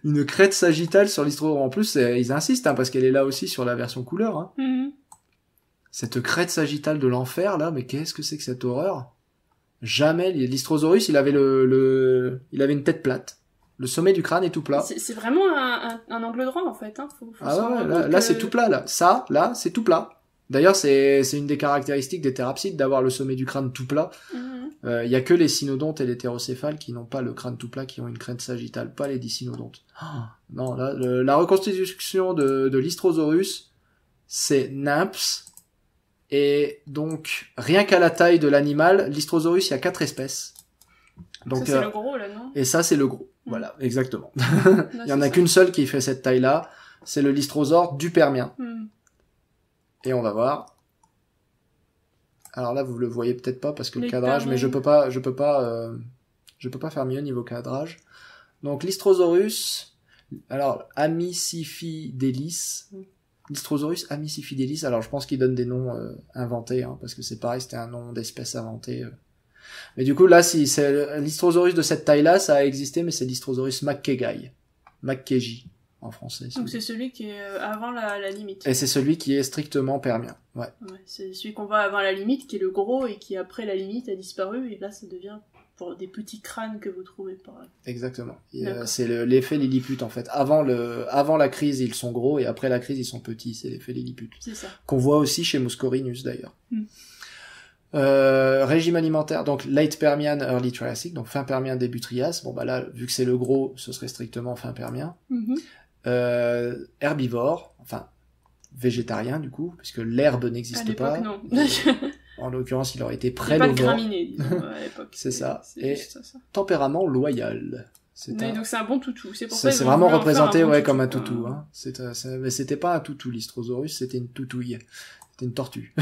Une crête sagittale sur l'Histrosaurus. En plus, ils insistent, hein, parce qu'elle est là aussi sur la version couleur. Hein. Mhm. Cette crête sagittale de l'enfer, là, mais qu'est-ce que c'est que cette horreur? Jamais. L'Histrosaurus, il avait il avait une tête plate. Le sommet du crâne est tout plat. C'est vraiment un angle droit en fait. Hein. Faut Ah s'en ouais, rendre là, compte là que- c'est tout plat, là. Ça, là, c'est tout plat. D'ailleurs, c'est une des caractéristiques des thérapsides d'avoir le sommet du crâne tout plat. Mhm. Y a que les cynodontes et les thérocéphales qui n'ont pas le crâne tout plat, qui ont une crête sagittale, pas les dicynodontes. Non, là, la reconstitution de l'Histrosaurus, c'est Nymphs. Et donc, rien qu'à la taille de l'animal, l'Histrosaurus, il y a 4 espèces. Donc, Ça c'est le gros là, non? et ça, c'est le gros. Mm. Voilà, exactement. Là, Il y en a c'est qu'une seule qui fait cette taille-là. C'est le Lystrosaure du Permien. ça. Mhm. Et on va voir. Alors là, vous le voyez peut-être pas parce que le Les cadrage, mais je peux pas faire mieux niveau cadrage. Donc l'Histrosaurus, alors Amicifidelis, Lystrosaurus amicifidelis. Alors je pense qu'il donne des noms inventés, hein, parce que c'est pareil, c'était un nom d'espèce inventé. Mais du coup là, si c'est l'Histrosaurus de cette taille-là, ça a existé, mais c'est l'Histrosaurus McKegai, McKeji en français. Donc c'est celui qui est avant la limite. Et c'est celui qui est strictement permien. Ouais. Ouais, c'est celui qu'on voit avant la limite, qui est le gros, et qui après la limite a disparu, et là ça devient pour des petits crânes que vous trouvez par là. Exactement. D'accord. C'est l'effet Lilliput en fait. Avant la crise, ils sont gros, et après la crise, ils sont petits. C'est l'effet Lilliput. C'est ça. Qu'on voit aussi chez Muscorinus d'ailleurs. Mm. Régime alimentaire, donc late Permian, early Triassic, donc fin Permien, début Trias. Bon bah là, vu que c'est le gros, ce serait strictement fin Permien. Mhm. Herbivore, enfin végétarien du coup, puisque l'herbe À n'existe l'époque, pas. non. En l'occurrence, il aurait été Il n'y a pas de prélovore. graminées, disons, à l'époque. C'est ça. C'est Et- juste ça. Tempérament loyal. C'est Mais un- donc c'est un bon toutou. C'est pour ça C'est qu'ils ont vraiment voulu en faire représenté un bon ouais, comme un toutou, toutou. quoi. Hein. Mais c'était pas un toutou, l'Histrosaurus, c'était une toutouille. C'était une tortue.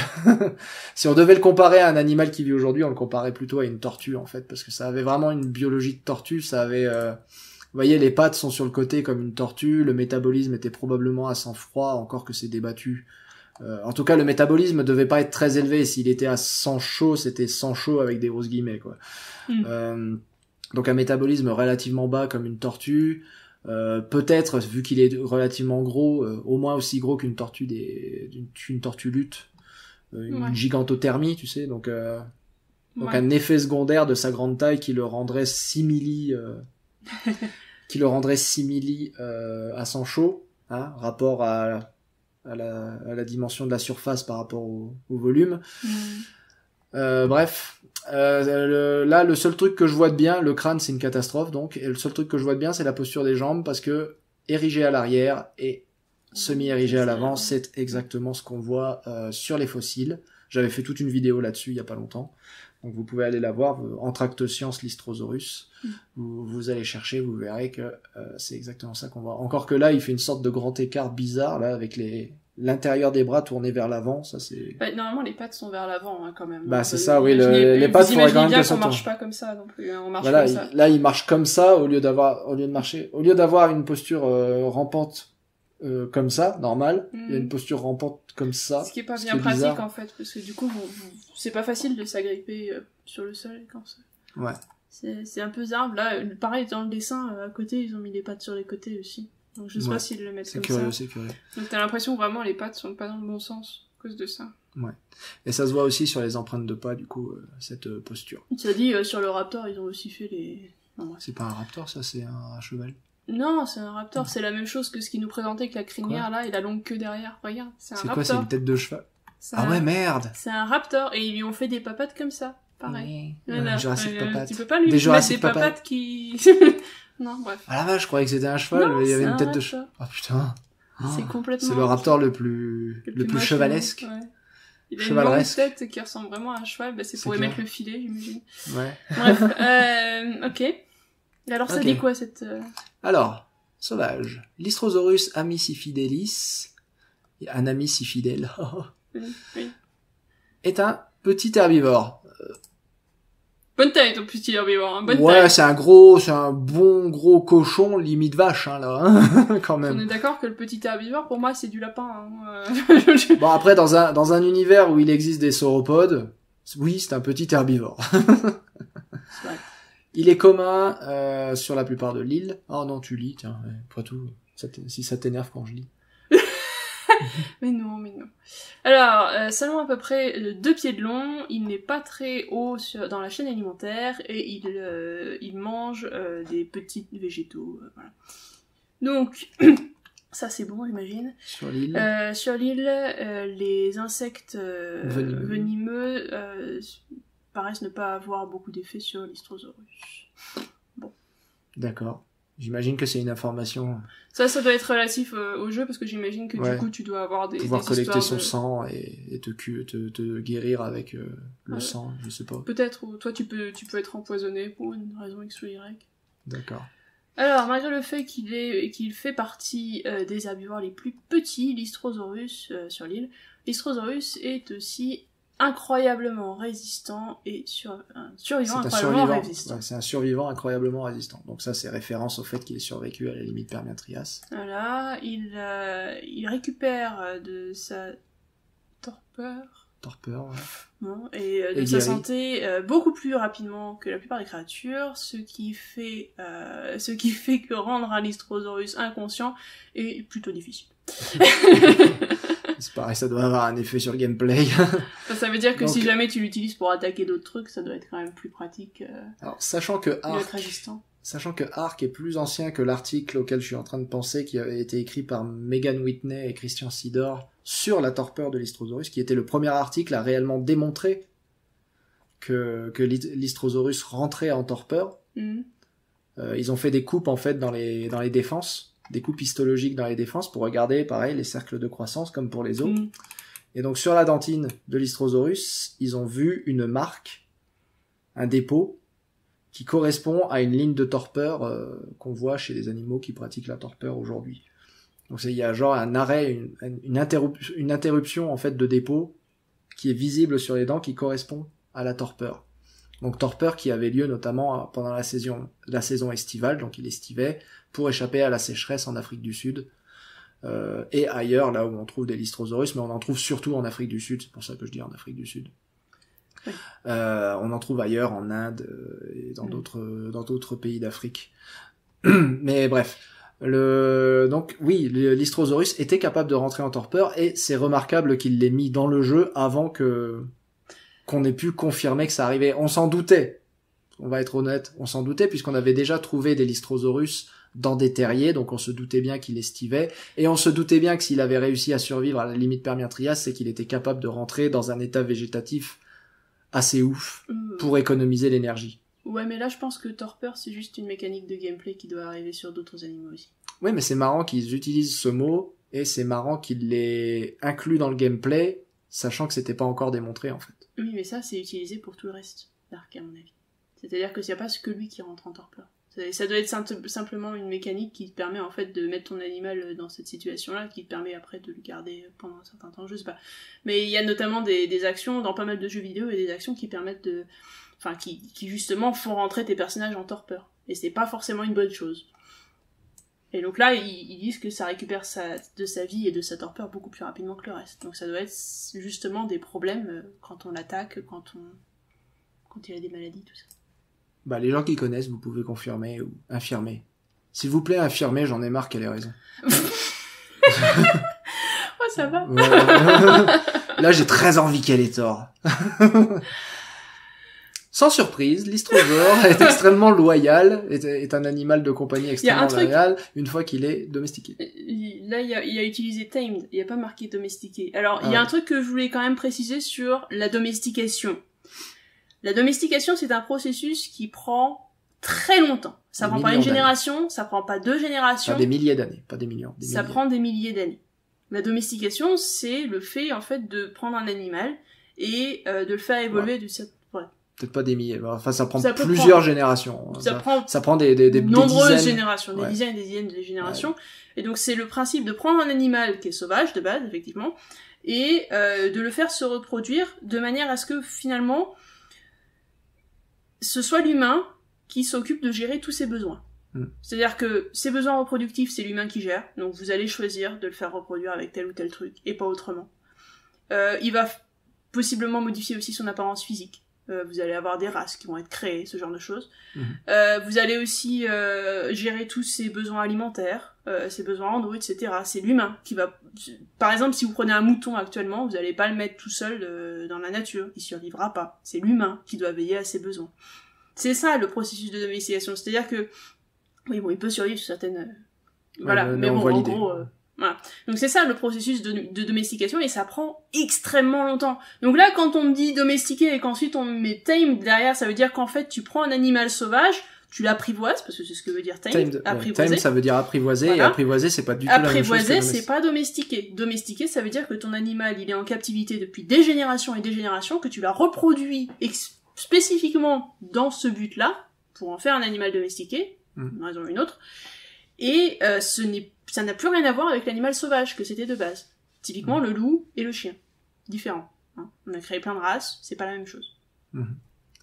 Si on devait le comparer à un animal qui vit aujourd'hui, on le comparait plutôt à une tortue, en fait, parce que ça avait vraiment une biologie de tortue, ça avait... Vous voyez, les pattes sont sur le côté comme une tortue, le métabolisme était probablement à sang froid, encore que c'est débattu. En tout cas, le métabolisme devait pas être très élevé. S'il était à sang chaud, c'était sang chaud avec des grosses guillemets, quoi. Donc un métabolisme relativement bas comme une tortue. Peut-être, vu qu'il est relativement gros, au moins aussi gros qu'une tortue d'une tortue lutte. Une Ouais. gigantothermie, tu sais. Donc Ouais. un effet secondaire de sa grande taille qui le rendrait simili... à sang chaud, hein, rapport à la dimension de la surface par rapport au volume. Bref, là le seul truc que je vois de bien, le crâne c'est une catastrophe donc, et le seul truc que je vois de bien c'est la posture des jambes parce que érigé à l'arrière et semi-érigé à l'avant, c'est exactement ce qu'on voit sur les fossiles. J'avais fait toute une vidéo là-dessus il y a pas longtemps. Donc vous pouvez aller la voir, en Tracte Science Lystrosaurus. Vous allez chercher, vous verrez que c'est exactement ça qu'on voit. Encore que là, il fait une sorte de grand écart bizarre, là, avec l'intérieur des bras tourné vers l'avant, ça c'est... Bah, normalement, les pattes sont vers l'avant, hein, quand même. Bah, Donc, c'est ça, oui, imaginez- les pattes vous faudrait imaginez quand même bien qu'elles qu'on sont marche pas comme ça non plus, hein, on marche Voilà, comme ça. là, il marche comme ça, au lieu d'avoir une posture rampante comme ça, normal, il y a une posture rampante comme ça. Ce qui est pas ce bien qui est pratique, bizarre. en fait, parce que du coup, c'est pas facile de s'agripper sur le sol quand ça... Ouais. C'est un peu zarbe. Là, pareil, dans le dessin, à côté, ils ont mis les pattes sur les côtés aussi. Donc je sais Ouais. pas s'ils le mettent C'est comme curieux, ça. c'est curieux. Donc t'as l'impression que vraiment les pattes sont pas dans le bon sens à cause de ça. Et ça se voit aussi sur les empreintes de pas, du coup, cette posture. Ça dit, sur le raptor, ils ont aussi fait les... Non, bref. C'est pas un raptor, ça, c'est un cheval. Non, c'est un raptor, c'est la même chose que ce qu'ils nous présentait avec la crinière là et la longue queue derrière. Regarde, c'est un C'est raptor. quoi, c'est une tête de cheval? C'est Ah un- ouais, merde! C'est un raptor et ils lui ont fait des papates comme ça. pareil. Ouais, Voilà. Jurassic Papat. Tu peux pas lui Des mettre Jurassic des Papat. papates qui... Non, bref. Ah la vache, je croyais que c'était un cheval, Non, mais il y avait c'est une un tête de raptor. cheval. Oh putain. C'est Oh, complètement... c'est le raptor le plus moche, chevalesque. ouais. Il a une Chevaleresque. longue tête qui ressemble vraiment à un cheval, bah, c'est C'est pour clair. émettre le filet, j'imagine. Ouais. Bref, ok. Et alors, ça Ok. dit quoi, cette... Alors, sauvage. Lystrosaurus amicifidelis, un ami si fidèle, Oui. est un petit herbivore. Bonne taille, ton petit herbivore, hein. Bonne Ouais, taille. c'est un bon gros cochon, limite vache, hein, là, hein, quand On même. est d'accord que le petit herbivore, pour moi, c'est du lapin. Hein. Bon, après, dans un univers où il existe des sauropodes, oui, c'est un petit herbivore. C'est vrai. Il est commun sur la plupart de l'île. Oh non, tu lis, tiens, ouais, après tout, si ça t'énerve quand je lis. Mais non. Alors, seulement à peu près 2 pieds de long, il n'est pas très haut dans la chaîne alimentaire et il mange des petits végétaux. Voilà. Donc, ça c'est bon, j'imagine. Sur l'île. Sur l'île, les insectes venimeux paraissent ne pas avoir beaucoup d'effet sur l'Hystrosaurus. D'accord. J'imagine que c'est une information. Ça doit être relatif au jeu, parce que j'imagine que Ouais. du coup tu dois avoir des Pouvoir collecter histoires son de... sang et te guérir avec le Ouais. sang, je sais pas. Peut-être, ou toi tu peux être empoisonné pour une raison X ou Y. D'accord. Alors, malgré le fait qu'il fait partie des herbivores les plus petits, l'Hystrosaurus sur l'île, l'Hystrosaurus est aussi incroyablement résistant et un survivant incroyablement résistant. Ouais, c'est un survivant incroyablement résistant. Donc ça, c'est référence au fait qu'il ait survécu à la limite Permien-Trias. Voilà, il récupère de sa torpeur ouais. bon, et de Et sa guérit. santé beaucoup plus rapidement que la plupart des créatures, ce qui fait que rendre un Lystrosaurus inconscient est plutôt difficile. C'est pareil, ça doit avoir un effet sur le gameplay. Ça veut dire que Donc, si jamais tu l'utilises pour attaquer d'autres trucs, ça doit être quand même plus pratique. Alors, sachant que Il doit être résistant. Ark est plus ancien que l'article auquel je suis en train de penser, qui avait été écrit par Megan Whitney et Christian Sidor sur la torpeur de l'Hystrosaurus, qui était le premier article à réellement démontrer que l'Hystrosaurus rentrait en torpeur. Mhm. Ils ont fait des coupes en fait dans les défenses, des coupes histologiques dans les défenses pour regarder, pareil, les cercles de croissance comme pour les os. Mhm. Et donc sur la dentine de l'Hystrosaurus, ils ont vu une marque, un dépôt, qui correspond à une ligne de torpeur qu'on voit chez les animaux qui pratiquent la torpeur aujourd'hui. Donc il y a genre un arrêt, une interruption en fait de dépôt qui est visible sur les dents qui correspond à la torpeur. Donc torpeur qui avait lieu notamment pendant la saison estivale, donc il estivait pour échapper à la sécheresse en Afrique du Sud et ailleurs, là où on trouve des Lystrosaurus, mais on en trouve surtout en Afrique du Sud, c'est pour ça que je dis en Afrique du Sud. Oui. On en trouve ailleurs en Inde et dans d'autres pays d'Afrique. Mais bref, donc oui, l'Hystrosaurus était capable de rentrer en torpeur et c'est remarquable qu'il l'ait mis dans le jeu avant qu'on ait pu confirmer que ça arrivait. On s'en doutait. On va être honnête, on s'en doutait puisqu'on avait déjà trouvé des Lystrosaurus dans des terriers, donc on se doutait bien qu'il estivait, et on se doutait bien que s'il avait réussi à survivre à la limite Permien-Trias, c'est qu'il était capable de rentrer dans un état végétatif assez ouf pour économiser l'énergie. Ouais, mais là je pense que torpeur c'est juste une mécanique de gameplay qui doit arriver sur d'autres animaux aussi. Oui, mais c'est marrant qu'ils utilisent ce mot, et c'est marrant qu'ils l'aient inclus dans le gameplay, sachant que c'était pas encore démontré en fait. Oui, mais ça c'est utilisé pour tout le reste d'Ark à mon avis. C'est-à-dire que c'est pas que lui qui rentre en torpeur. Ça doit être simplement une mécanique qui te permet en fait de mettre ton animal dans cette situation-là, qui te permet après de le garder pendant un certain temps, je sais pas. Mais il y a notamment des actions dans pas mal de jeux vidéo et des actions qui permettent de... Enfin, qui justement font rentrer tes personnages en torpeur. Et c'est pas forcément une bonne chose. Et donc là, ils disent que ça récupère de sa vie et de sa torpeur beaucoup plus rapidement que le reste. Donc ça doit être justement des problèmes quand on l'attaque, quand il a des maladies, tout ça. Bah, les gens qui connaissent, vous pouvez confirmer ou infirmer. S'il vous plaît, infirmer, j'en ai marre qu'elle ait raison. Oh, ça va. Là, j'ai très envie qu'elle ait tort. Sans surprise, l'Hystrosaure est extrêmement loyal, est un animal de compagnie extrêmement loyal, une fois qu'il est domestiqué. Là, il a utilisé tamed, il n'y a pas marqué domestiqué. Alors, il y a un truc que je voulais quand même préciser sur la domestication. La domestication, c'est un processus qui prend très longtemps. Ça prend pas une génération, ça prend pas 2 générations. Pas des milliers d'années, pas des millions. Ça prend des milliers d'années. La domestication, c'est le fait, en fait, de prendre un animal et de le faire évoluer du... Ouais. Peut-être pas des milliers, enfin ça prend Ça peut plusieurs prendre... générations. Ça prend des nombreuses dizaines. générations, des dizaines et des dizaines de générations. Ouais. Et donc c'est le principe de prendre un animal qui est sauvage de base, effectivement, et de le faire se reproduire de manière à ce que finalement ce soit l'humain qui s'occupe de gérer tous ses besoins. C'est-à-dire que ses besoins reproductifs, c'est l'humain qui gère, donc vous allez choisir de le faire reproduire avec tel ou tel truc, et pas autrement. Il va possiblement modifier aussi son apparence physique. Vous allez avoir des races qui vont être créées, ce genre de choses. Vous allez aussi gérer tous ses besoins alimentaires, ses besoins en eau, etc. C'est l'humain qui va... Par exemple, si vous prenez un mouton actuellement, vous n'allez pas le mettre tout seul dans la nature, il survivra pas. C'est l'humain qui doit veiller à ses besoins. C'est ça le processus de domestication, c'est-à-dire que oui, bon, il peut survivre sous certaines... Voilà, mais bon, en gros... Voilà. Donc c'est ça le processus de domestication, et ça prend extrêmement longtemps. Donc là, quand on me dit domestiquer et qu'ensuite on met tame derrière, ça veut dire qu'en fait tu prends un animal sauvage, tu l'apprivoises, parce que c'est ce que veut dire tame. Tame, ça veut dire apprivoiser, voilà. Et apprivoiser, c'est pas du tout la même chose que apprivoiser, c'est pas domestiquer. Domestiquer, ça veut dire que ton animal, il est en captivité depuis des générations et des générations, que tu l'as reproduit spécifiquement dans ce but-là, pour en faire un animal domestiqué, une raison ou une autre, et ça n'a plus rien à voir avec l'animal sauvage que c'était de base. Typiquement, le loup et le chien. Différents. Hein. On a créé plein de races, c'est pas la même chose.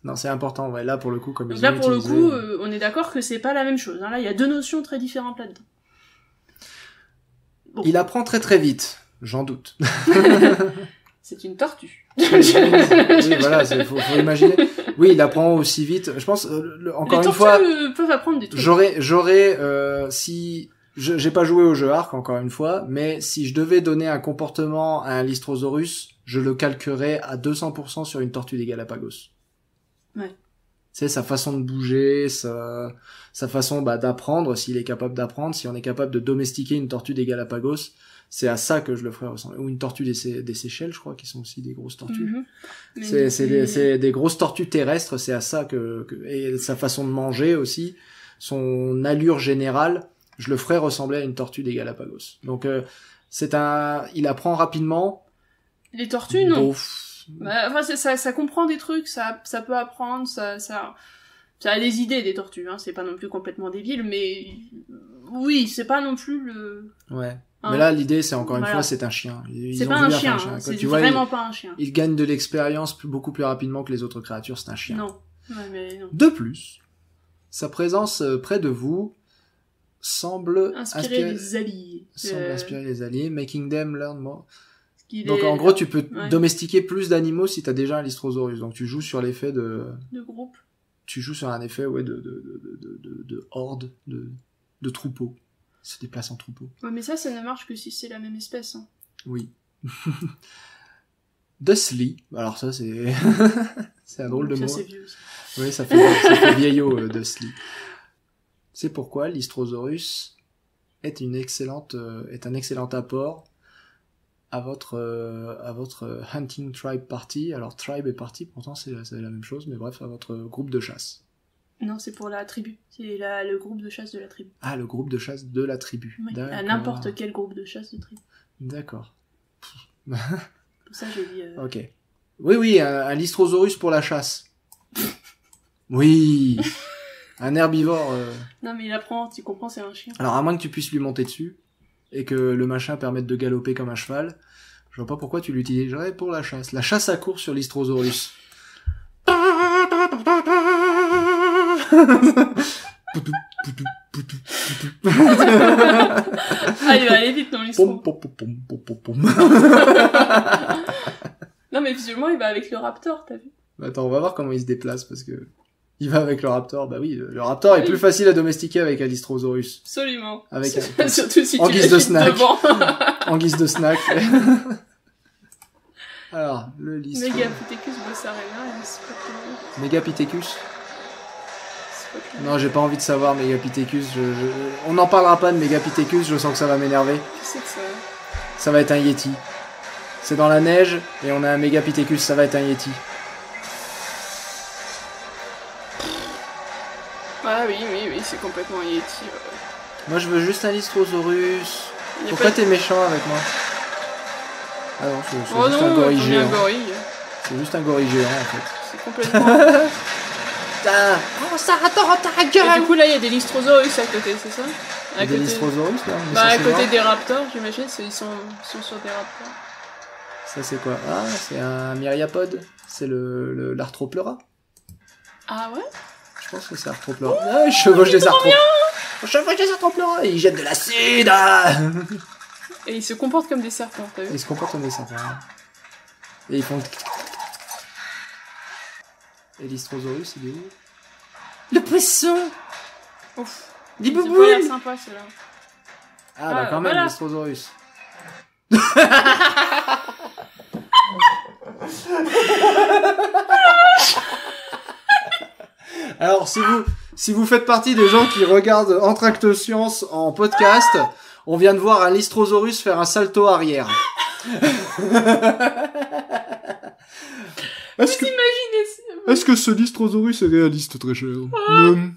Non, c'est important, ouais. Là, pour le coup, comme donc là, pour le coup, on est d'accord que c'est pas la même chose. Hein. Là, il y a 2 notions très différentes là-dedans. Bon. Il apprend très très vite, j'en doute. C'est une tortue. Oui, voilà, faut imaginer. Oui, il apprend aussi vite. Je pense, encore une fois... Les tortues peuvent apprendre des trucs. Si... J'ai pas joué au jeu Ark, encore une fois, mais si je devais donner un comportement à un Lystrosaurus, je le calquerais à 200% sur une tortue des Galapagos. Ouais. C'est sa façon de bouger, sa façon d'apprendre, s'il est capable d'apprendre, si on est capable de domestiquer une tortue des Galapagos, c'est à ça que je le ferais ressembler. Ou une tortue des Seychelles, je crois, qui sont aussi des grosses tortues. C'est des grosses tortues terrestres, c'est à ça et sa façon de manger aussi, son allure générale, je le ferais ressembler à une tortue des Galapagos. Donc il apprend rapidement. Les tortues, non. Enfin, ça comprend des trucs, ça peut apprendre, ça a des idées, des tortues, hein, c'est pas non plus complètement débile, mais oui, c'est pas non plus le... Ouais. Hein. Mais là, l'idée, c'est encore une fois, c'est un chien. C'est pas un chien, c'est vraiment pas un chien. Il gagne de l'expérience beaucoup plus rapidement que les autres créatures, c'est un chien. Non. Ouais, mais non. De plus, sa présence près de vous semble inspirer les alliés. Inspirer les alliés, making them learn more. Donc en gros, tu peux domestiquer plus d'animaux si t'as déjà un Lystrosaurus. Donc tu joues sur l'effet de groupe. Tu joues sur un effet de horde, de troupeau. Il se déplace en troupeau. Ouais, mais ça ne marche que si c'est la même espèce. Hein. Oui. Dustly. Alors ça c'est c'est un drôle de mot. Ça c'est vieux aussi. Oui, ça fait vieillot Dustly. C'est pourquoi Lystrosaurus est un excellent apport à votre hunting tribe party. Alors tribe et party, pourtant c'est la même chose, mais bref, à votre groupe de chasse. Non, c'est pour la tribu. C'est le groupe de chasse de la tribu. Ah, le groupe de chasse de la tribu. Oui, à n'importe quel groupe de chasse de tribu. D'accord. Pour ça, j'ai dit... Ok. Oui, un Lystrosaurus pour la chasse. Oui. Un herbivore... Non, mais il apprend, tu comprends, c'est un chien. Alors, à moins que tu puisses lui monter dessus, et que le machin permette de galoper comme un cheval, je vois pas pourquoi tu l'utiliserais pour la chasse. La chasse à course sur Lystrosaurus. Ah, il va aller vite dans l'histoire. Non, mais visuellement, il va avec le raptor, t'as vu? Attends, on va voir comment il se déplace, parce que... Il va avec le raptor, bah oui, le raptor est plus facile à domestiquer avec un Lystrosaurus. Absolument. Avec surtout si en tu guise de snack. Devant. En guise de snack. Alors, le Lystro... Megapithecus bossarena, Megapithecus. Non, j'ai pas envie de savoir Megapithecus. On n'en parlera pas de Megapithecus, je sens que ça va m'énerver. Qu'est-ce que c'est que ça? Ça va être un Yeti. C'est dans la neige, et on a un Megapithecus, ça va être un Yeti. oui, c'est complètement Yeti. Moi, je veux juste un Lystrosaurus. Y a Pourquoi pas t'es méchant avec moi? Ah non, c'est Oh juste non, un gorille j'en ai géant. un gorille. C'est juste un gorille géant, en fait. C'est complètement... Putain! Oh, ça attends ta Et gueule! du coup, là, il y a des Lystrosaurus à côté, c'est ça? Il y a des Lystrosaurus, là? Mais Bah, ça, à c'est côté mort. des raptors, j'imagine, ils sont sur des raptors. Ça, c'est quoi? Ah, c'est un myriapode. C'est l'arthropleura. Ah ouais? Je pense que c'est arthropleura. Ah, il chevauche des arthropleura. Il chevauche des arthropleura. Il jette de l'acide. Ah. Et ils se comportent comme des serpents, t'as vu? Ils se comportent comme des serpents. Et ils font... Et l'Istrosaurus, il est où? Le poisson! Ouf. Dis C'est pas l'air boubouille! sympa, celui-là. Ah, bah quand même, voilà. l'Istrosaurus. Alors, si vous faites partie des gens qui regardent Entracte Science en podcast, on vient de voir un Lystrosaurus faire un salto arrière. Est-ce que ce Lystrosaurus est réaliste, très cher? Non,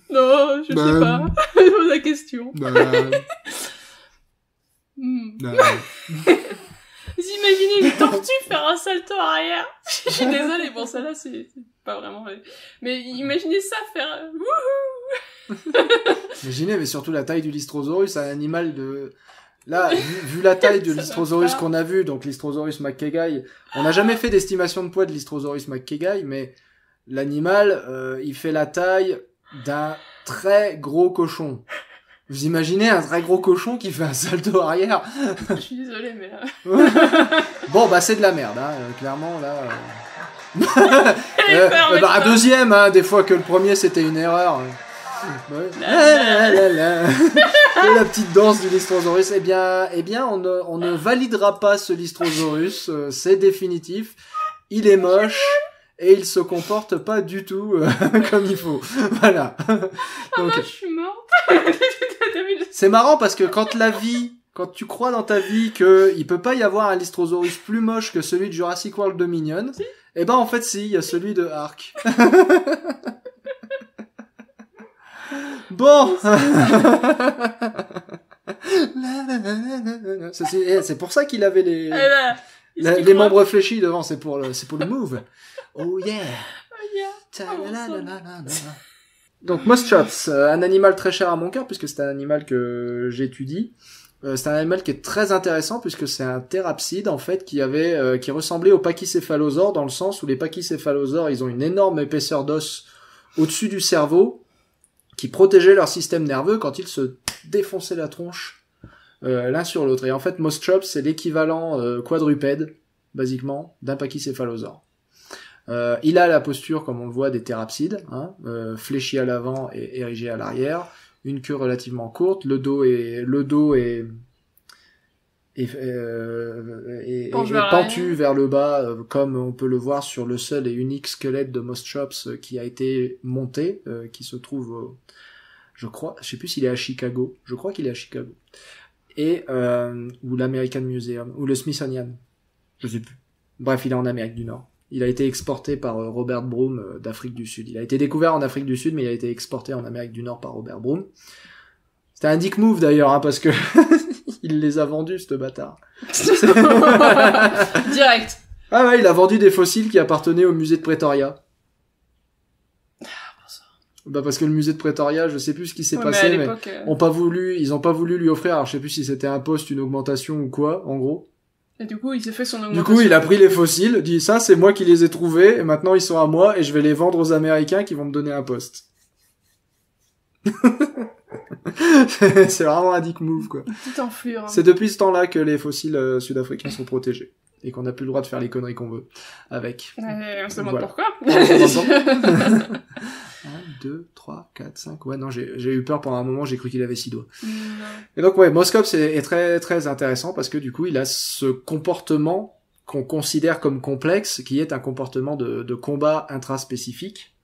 je sais pas. Je pose la question. Vous imaginez une tortue faire un salto arrière? Je suis désolée, bon, ça là, c'est pas vraiment vrai. Mais imaginez ça faire... Wouhou! Imaginez, mais surtout la taille du Lystrosaurus, un animal de... Là, vu la taille de Ça Lystrosaurus va pas. qu'on a vu, donc Lystrosaurus McKegai, on n'a jamais fait d'estimation de poids de Lystrosaurus McKegai, mais l'animal, il fait la taille d'un très gros cochon. Vous imaginez un très gros cochon qui fait un salto arrière? Je suis désolée, mais... Bon, bah c'est de la merde, hein, clairement, là... peur, mais bah, un ça. deuxième, hein, des fois que le premier c'était une erreur. Ouais. Et la petite danse du Lystrosaurus. Eh bien, on ne validera pas ce Lystrosaurus. C'est définitif. Il est moche et il se comporte pas du tout comme il faut. Voilà. Donc, Je suis morte. T'as vu le- c'est marrant parce que quand tu crois dans ta vie que il peut pas y avoir un Lystrosaurus plus moche que celui de Jurassic World Dominion, eh ben en fait si, il y a celui de Ark. Bon. C'est pour ça qu'il avait Ah là, les membres fléchis devant, c'est pour le move. Oh yeah. Donc Moschops, un animal très cher à mon cœur puisque c'est un animal que j'étudie. C'est un animal qui est très intéressant puisque c'est un thérapside en fait qui ressemblait aux pachycéphalosaures dans le sens où les pachycéphalosaures ils ont une énorme épaisseur d'os au-dessus du cerveau qui protégeait leur système nerveux quand ils se défonçaient la tronche l'un sur l'autre. Et en fait Moschops c'est l'équivalent quadrupède basiquement d'un pachycéphalosaure. Il a la posture, comme on le voit, des thérapsides, hein, fléchi à l'avant et érigé à l'arrière, une queue relativement courte, le dos est pentu vers le bas, comme on peut le voir sur le seul et unique squelette de Moschops qui a été monté, qui se trouve, je sais plus s'il est à Chicago, je crois qu'il est à Chicago, et ou l'American Museum, ou le Smithsonian, je sais plus. Bref, il est en Amérique du Nord. Il a été exporté par Robert Broom d'Afrique du Sud. Il a été découvert en Afrique du Sud, mais il a été exporté en Amérique du Nord par Robert Broom. C'était un dick move d'ailleurs, hein, parce que il les a vendus, ce bâtard. Direct. Ah ouais, il a vendu des fossiles qui appartenaient au musée de Pretoria. Bah parce que le musée de Pretoria, je sais plus ce qui s'est passé, mais ils ont pas voulu lui offrir, alors je sais plus si c'était un poste, une augmentation ou quoi, en gros. Et du coup, il s'est fait son augmentation. Du coup, il a pris les fossiles, dit ça, c'est moi qui les ai trouvés, et maintenant ils sont à moi, et je vais les vendre aux Américains qui vont me donner un poste. C'est vraiment un dick move, quoi. Petite enflure. Hein. C'est depuis ce temps-là que les fossiles sud-africains sont protégés. Et qu'on n'a plus le droit de faire les conneries qu'on veut avec. On se demande Voilà. pourquoi. 1, 2, 3, 4, 5. Ouais, non, j'ai eu peur pendant un moment, j'ai cru qu'il avait 6 doigts. Non. Et donc, ouais, Moschops est très, très intéressant parce que du coup, il a ce comportement qu'on considère comme complexe, qui est un comportement de combat intraspécifique,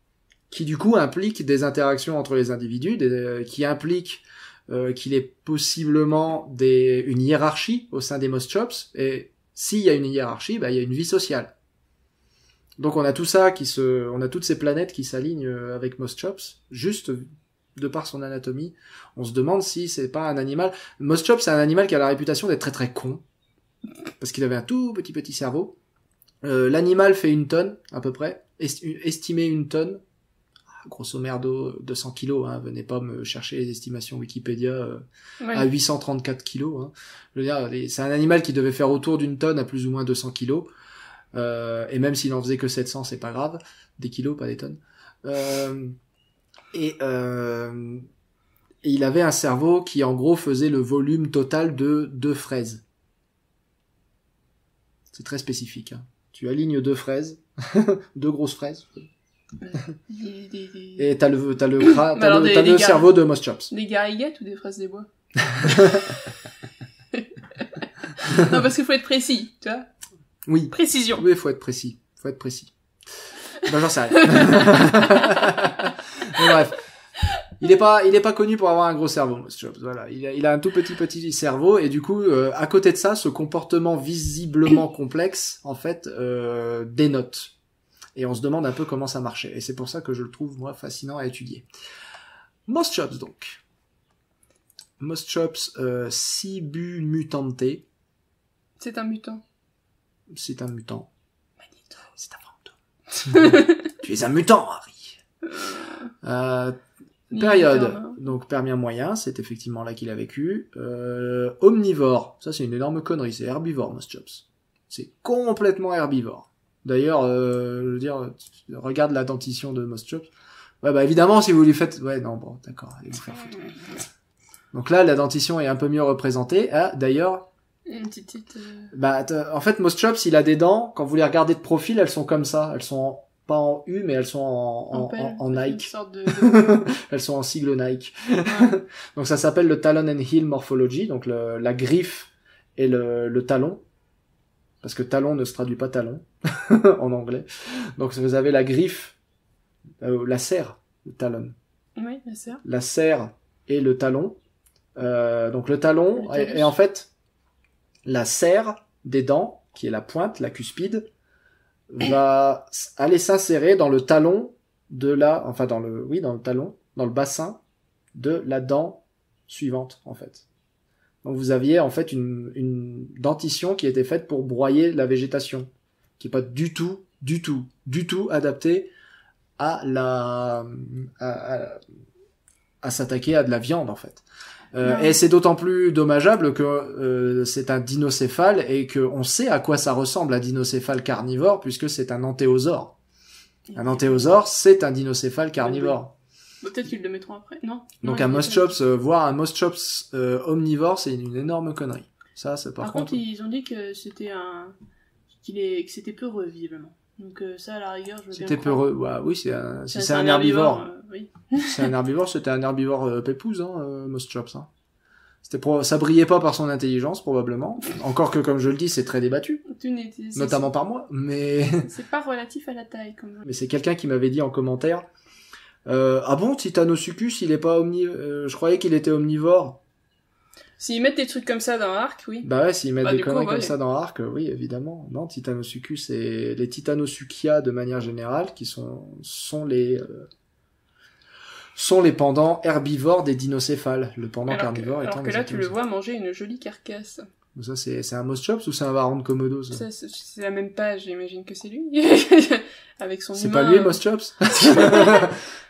qui du coup implique des interactions entre les individus, qui implique qu'il ait possiblement une hiérarchie au sein des Moschops, et s'il y a une hiérarchie, bah, il y a une vie sociale. Donc on a tout ça on a toutes ces planètes qui s'alignent avec Moschops, juste de par son anatomie, on se demande si c'est pas un animal... Moschop, c'est un animal qui a la réputation d'être très très con, parce qu'il avait un tout petit cerveau. L'animal fait 1 tonne, à peu près, estimé 1 tonne, grosso merdo 200 kilos, hein, venez pas me chercher les estimations Wikipédia à 834 kilos. Hein. Je veux dire, c'est un animal qui devait faire autour d'1 tonne à plus ou moins 200 kilos, et même s'il en faisait que 700, c'est pas grave, des kilos, pas des tonnes. Et il avait un cerveau qui en gros faisait le volume total de 2 fraises. C'est très spécifique. Hein. Tu alignes 2 fraises, 2 grosses fraises. Et t'as le cerveau de Moschops. Des gariguettes ou des fraises des bois? Non, parce qu'il faut être précis, tu vois. Oui. Précision. Oui, faut être précis. Ben, j'en sais rien. Mais bref. Il est pas connu pour avoir un gros cerveau, Moschops. Voilà. Il a un tout petit cerveau, et du coup, à côté de ça, ce comportement visiblement complexe, en fait, dénote. Et on se demande un peu comment ça marchait. Et c'est pour ça que je le trouve, moi, fascinant à étudier. Moschops, donc. Moschops sibumutante. C'est un mutant. C'est un mutant. Magneto. C'est un fantôme. Tu es un mutant, Harry. Période. Donc, Permien moyen, c'est effectivement là qu'il a vécu. Omnivore. Ça, c'est une énorme connerie. C'est herbivore, Moschops. C'est complètement herbivore. D'ailleurs, je veux dire, regarde la dentition de Moschops. Ouais, bah évidemment, si vous lui faites... Ouais, non, bon, d'accord, allez vous faire foutre. Donc là, la dentition est un peu mieux représentée. Ah, d'ailleurs... Une petite... Bah, en fait, Moschops, il a des dents, quand vous les regardez de profil, elles sont comme ça. Elles sont pas en U, mais elles sont en Nike. Une sorte de... Elles sont en sigle Nike. Ouais. Donc ça s'appelle le Talon and Heel Morphology, donc la griffe et le talon. Parce que talon ne se traduit pas talon en anglais. Donc vous avez la griffe, la serre, le talon. Oui, la serre. La serre et le talon. Donc le talon, et en fait, la serre des dents, qui est la pointe, la cuspide, va aller s'insérer dans le talon de dans le talon, dans le bassin de la dent suivante, en fait. Donc vous aviez en fait une dentition qui était faite pour broyer la végétation, qui est pas du tout adaptée à s'attaquer à de la viande, en fait. Et c'est d'autant plus dommageable que c'est un dinocéphale et qu'on sait à quoi ça ressemble, un dinocéphale carnivore, puisque c'est un antéosaure. Un antéosaure, c'est un dinocéphale carnivore. Peut-être qu'ils le mettront après, non? Donc un Moschops, voir un Moschops omnivore, c'est une énorme connerie. Ça, c'est par contre, ils ont dit que c'était que c'était peureux, visiblement. Donc ça, à la rigueur, je veux bien. C'était peureux, ouais, oui, c'est un herbivore. Oui. C'est un herbivore, c'était un herbivore pépouze, hein, Moschops. Hein. Ça brillait pas par son intelligence, probablement. Encore que, comme je le dis, c'est très débattu. Notamment par moi, mais... C'est pas relatif à la taille, Mais c'est quelqu'un qui m'avait dit en commentaire, ah bon, Titanosuchus, il est pas je croyais qu'il était omnivore. S'ils mettent des trucs comme ça dans Arc, oui. Bah ouais, s'ils mettent des conneries comme ça dans Arc, oui, évidemment. Non, Titanosuchus et les Titanosuchia de manière générale, qui sont les pendants herbivores des dinocéphales. Le pendant carnivore étant alors que là, tu le vois manger une jolie carcasse. Ça, c'est un Moschops ou c'est un Varan de Komodo, ça? C'est la même page, j'imagine que c'est lui. Avec son humain... C'est pas lui, Moschops?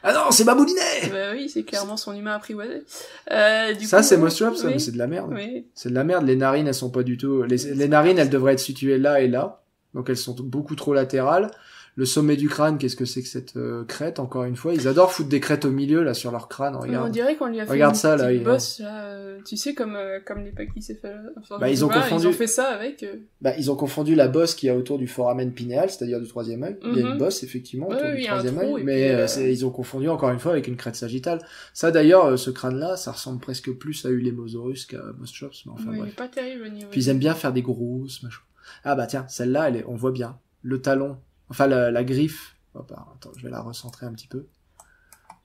Ah non, c'est Baboulinet! Bah oui, c'est clairement son humain apprivoisé. Ça, c'est Moschops, oui. Mais c'est de la merde. Oui. C'est de la merde, les narines, elles sont pas du tout... Les narines, elles devraient être situées là et là. Donc elles sont beaucoup trop latérales. Le sommet du crâne, qu'est-ce que c'est que cette crête, encore une fois? Ils adorent foutre des crêtes au milieu, là, sur leur crâne, regarde. On dirait qu'on lui a fait regarde ça, là, bosse, là, tu sais, comme les pachycéphales. Enfin, bah, ils ont fait ça avec... Bah, ils ont confondu la bosse qu'il y a autour du foramen pinéal, c'est-à-dire du troisième œil. Il y a une bosse, effectivement, autour du troisième œil, mais ils ont confondu, encore une fois, avec une crête sagittale. Ça, d'ailleurs, ce crâne-là, ça ressemble presque plus à Ulemosaurus qu'à Moschops, mais enfin, bref. Pas terrible au niveau. Puis ils aiment bien faire des grosses machins. Ah bah tiens, celle-là, on voit bien. Le talon, enfin la griffe. Attends, je vais la recentrer un petit peu.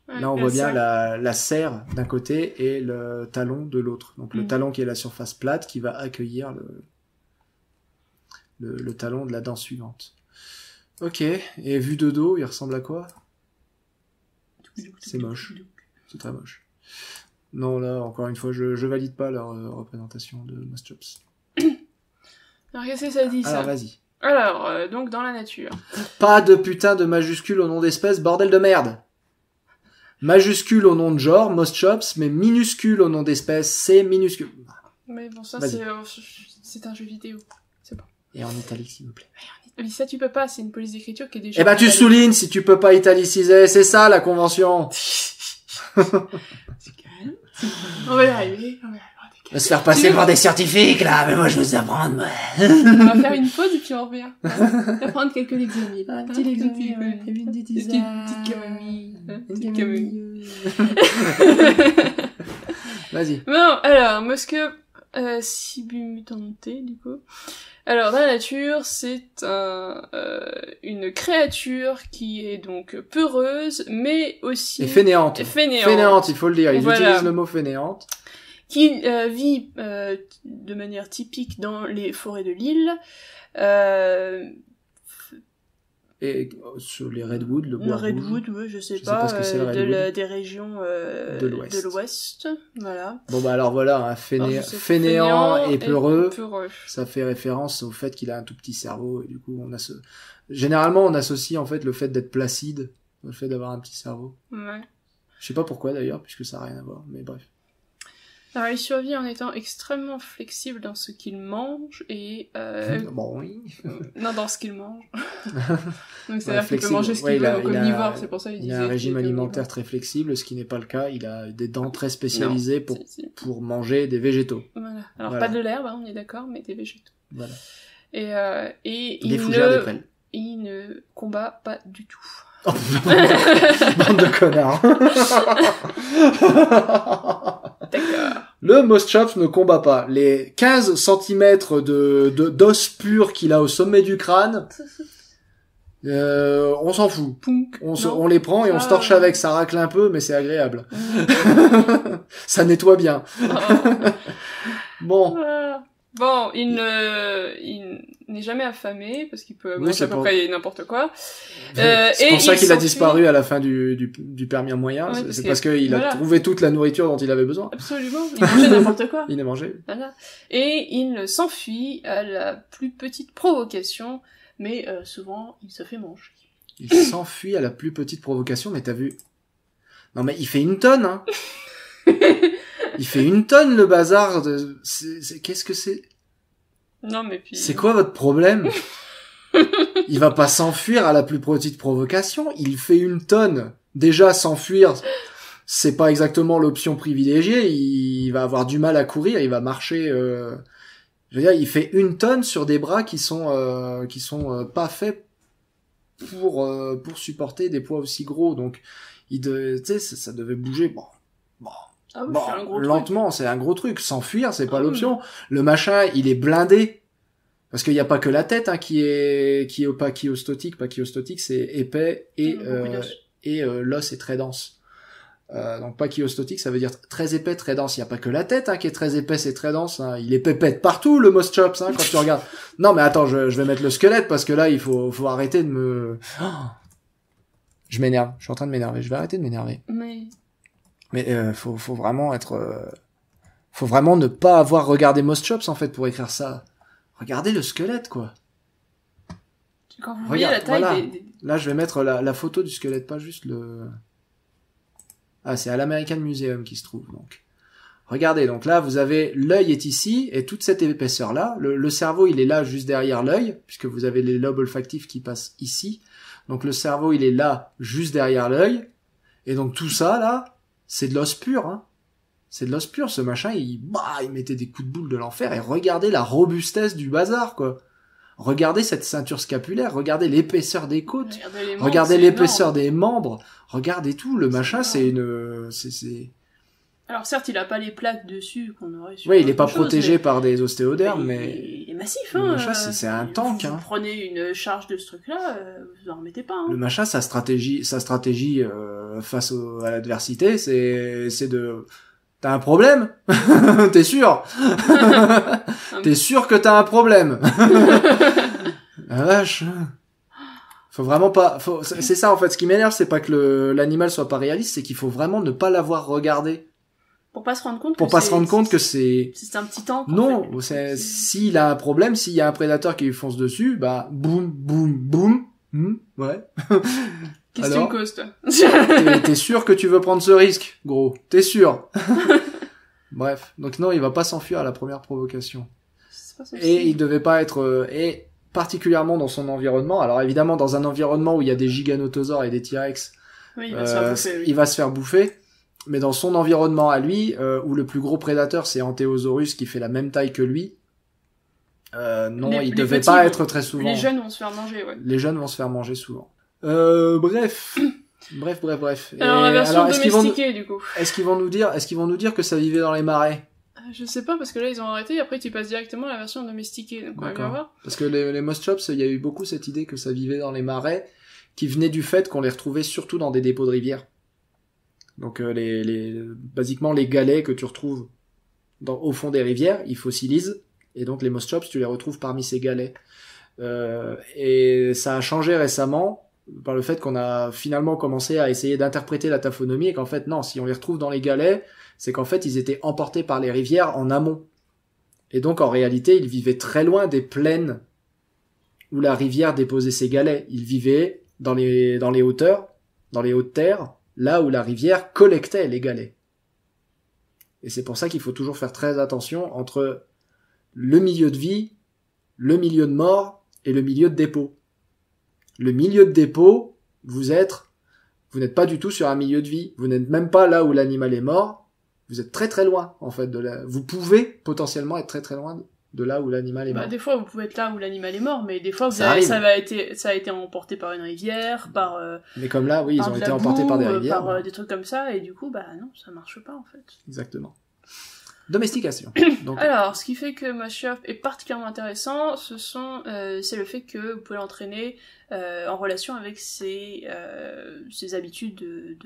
Ouais, là, on voit bien la serre d'un côté et le talon de l'autre. Donc le talon qui est la surface plate qui va accueillir le talon de la dent suivante. Ok, et vu de dos, il ressemble à quoi? C'est moche. C'est très moche. Non, là, encore une fois, je valide pas leur représentation de Moschops. Alors, qu'est-ce que ça dit, ça? Alors, vas-y. Alors, donc, dans la nature. Pas de putain de majuscule au nom d'espèce, bordel de merde. Majuscule au nom de genre, Moschops, mais minuscule au nom d'espèce, c'est minuscule. Mais bon, ça, Vas-y. c'est un jeu vidéo. C'est pas. Et en italique, s'il vous plaît. Mais ça, tu peux pas, c'est une police d'écriture qui est déjà... Eh ben, tu soulignes si tu peux pas italiciser, c'est ça, la convention. C'est calme. On va y arriver, on va y arriver. On va se faire passer pour des scientifiques, là, mais moi, je veux vous apprendre, moi. On va faire une pause et puis on revient. On va prendre quelques Lexomil. Un petit Lexomil, ouais. Et puis une petite tisane. Petite camomille. Petite camomille. Vas-y. Bon, alors, Moschops sibumutante, du coup. Alors, dans la nature, c'est une créature qui est donc peureuse, mais aussi... Et fainéante. Fainéante, il faut le dire. Ils utilisent le mot fainéante. Qui vit de manière typique dans les forêts de l'île. Et sur les redwoods, le bois Le rouge. redwood, ouais, je sais pas ce que c'est le redwood. des régions de l'ouest. Voilà. Bon bah alors voilà, un fainéant et peureux, ça fait référence au fait qu'il a un tout petit cerveau et du coup généralement on associe en fait le fait d'être placide au fait d'avoir un petit cerveau. Ouais. Je sais pas pourquoi d'ailleurs puisque ça a rien à voir, mais bref. Alors il survit en étant extrêmement flexible dans ce qu'il mange et bon oui. non, dans ce qu'il mange. Donc c'est-à-dire qu'il peut manger ce qu'il veut, donc omnivore, c'est pour ça qu'il disait. Il a un régime alimentaire très flexible, ce qui n'est pas le cas. Il a des dents très spécialisées pour manger des végétaux. Voilà. Alors pas de l'herbe, hein, on est d'accord, mais des végétaux. Voilà. Et des fougères, des prêles. Il ne combat pas du tout. Oh, bande de connards. D'accord. Le Moschops ne combat pas. Les 15 cm d'os pur qu'il a au sommet du crâne, on s'en fout. On les prend et on se torche avec. Ça racle un peu, mais c'est agréable. Ça nettoie bien. Bon. Bon, il n'est jamais affamé parce qu'il peut manger à peu près n'importe quoi. C'est pour ça qu'il a disparu à la fin du Permien moyen. Ouais, c'est parce qu'il a trouvé toute la nourriture dont il avait besoin. Absolument. Il mangeait n'importe quoi. Il a mangé. Voilà. Et il s'enfuit à la plus petite provocation, mais souvent il se fait manger. Il s'enfuit à la plus petite provocation, mais t'as vu? Non mais il fait une tonne, hein. Il fait une tonne le bazar. Qu'est-ce que c'est? Non mais puis. C'est quoi votre problème? Il va pas s'enfuir à la plus petite provocation. Il fait une tonne. Déjà s'enfuir, c'est pas exactement l'option privilégiée. Il va avoir du mal à courir. Il va marcher. Je veux dire, il fait une tonne sur des bras qui sont pas faits pour supporter des poids aussi gros. Donc, tu sais, ça devait bouger. Bon. Ah oui, bon, c'est un gros lentement, truc. c'est un gros truc. S'enfuir, c'est pas l'option. Le machin, il est blindé. Parce qu'il n'y a pas que la tête, hein, qui est pachyostotique. Pachyostotique, c'est épais et l'os est très dense. Donc pachyostotique, ça veut dire très épais, très dense. Il n'y a pas que la tête, hein, qui est très épaisse et très dense, hein. Il est pépette partout, le Moschops, hein, quand tu regardes. Non, mais attends, je vais mettre le squelette parce que là, il faut arrêter de me... Oh, je m'énerve. Je suis en train de m'énerver. Je vais arrêter de m'énerver. Mais faut vraiment faut vraiment ne pas avoir regardé Moschops en fait pour écrire ça. Regardez le squelette quoi. Quand vous voyez la taille voilà. Là je vais mettre la photo du squelette, pas juste le... Ah, c'est à l'American Museum qui se trouve donc. Regardez, donc là vous avez l'œil est ici et toute cette épaisseur là, le cerveau il est là juste derrière l'œil puisque vous avez les lobes olfactifs qui passent ici. Donc le cerveau il est là juste derrière l'œil et donc tout ça là c'est de l'os pur, hein. C'est de l'os pur, ce machin, il mettait des coups de boule de l'enfer, et regardez la robustesse du bazar, quoi. Regardez cette ceinture scapulaire, regardez l'épaisseur des côtes, regardez l'épaisseur des membres, regardez tout, le machin, c'est une... Alors certes, il a pas les plaques dessus qu'on aurait sur... Ouais, il est pas protégé par des ostéodermes, mais... Il est massif, le hein. machin, c'est un tank, hein. Vous prenez une charge de ce truc-là, vous en remettez pas, hein. Le machin, sa stratégie face à l'adversité, c'est de... T'as un problème? T'es sûr? T'es sûr que t'as un problème? La vache. Faut vraiment pas, c'est ça en fait, ce qui m'énerve, c'est pas que l'animal soit pas réaliste, c'est qu'il faut vraiment ne pas l'avoir regardé. Pour pas se rendre compte Pour pas se rendre compte que c'est... C'est un petit tank. Non, s'il a un problème, s'il y a un prédateur qui lui fonce dessus, bah, boum, boum, boum, ouais. Qu'est-ce que tu me causes, toi? T'es sûr que tu veux prendre ce risque, gros? T'es sûr? Bref. Donc non, il va pas s'enfuir à la première provocation. Et il devait pas être, et particulièrement dans son environnement. Alors évidemment, dans un environnement où il y a des giganotosaures et des T-Rex, oui, il va se faire bouffer, oui. Il va se faire bouffer. Mais dans son environnement à lui, où le plus gros prédateur c'est Antéosaurus qui fait la même taille que lui, non, il devait pas être très souvent. Les jeunes vont se faire manger, ouais. Les jeunes vont se faire manger souvent. Bref. Bref. Alors, la version domestiquée, du coup. Est-ce qu'ils vont nous dire que ça vivait dans les marais? Je sais pas, parce que là, ils ont arrêté, et après, tu passes directement à la version domestiquée, donc on va bien voir. Parce que les Moschops, il y a eu beaucoup cette idée que ça vivait dans les marais, qui venait du fait qu'on les retrouvait surtout dans des dépôts de rivières. Donc, basiquement, les galets que tu retrouves au fond des rivières, ils fossilisent, et donc les Moschops, tu les retrouves parmi ces galets. Et ça a changé récemment, par le fait qu'on a finalement commencé à essayer d'interpréter la taphonomie, et qu'en fait, non, si on les retrouve dans les galets, c'est qu'en fait, ils étaient emportés par les rivières en amont. Et donc, en réalité, ils vivaient très loin des plaines où la rivière déposait ses galets. Ils vivaient dans les hauteurs, dans les hautes terres, là où la rivière collectait les galets. Et c'est pour ça qu'il faut toujours faire très attention entre le milieu de vie, le milieu de mort et le milieu de dépôt. Le milieu de dépôt, vous n'êtes pas du tout sur un milieu de vie. Vous n'êtes même pas là où l'animal est mort. Vous êtes très très loin, en fait, vous pouvez potentiellement être très très loin de là où l'animal est mort. Des fois, vous pouvez être là où l'animal est mort, mais des fois, ça a été emporté par une rivière, mais comme là, oui, ils ont été emportés par des rivières. Par des trucs comme ça, et du coup, non, ça marche pas, en fait. Exactement. Domestication. Donc... Alors, ce qui fait que Moschop est particulièrement intéressant, c'est le fait que vous pouvez l'entraîner en relation avec ses habitudes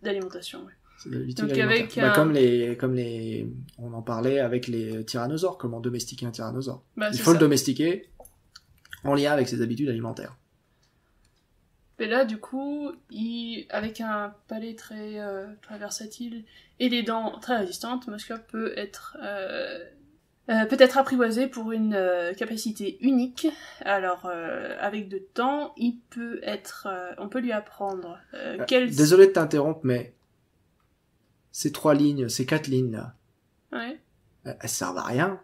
d'alimentation. Ouais. Donc avec comme les on en parlait avec les tyrannosaures, comment domestiquer un tyrannosaure. Il faut le domestiquer en lien avec ses habitudes alimentaires. Et là, du coup, avec un palais très versatile et des dents très résistantes, Moschop peut être apprivoisé pour une capacité unique. Alors, avec de temps, on peut lui apprendre Désolé de t'interrompre, mais ces 3 lignes, ces 4 lignes là, ouais. Elles servent à rien.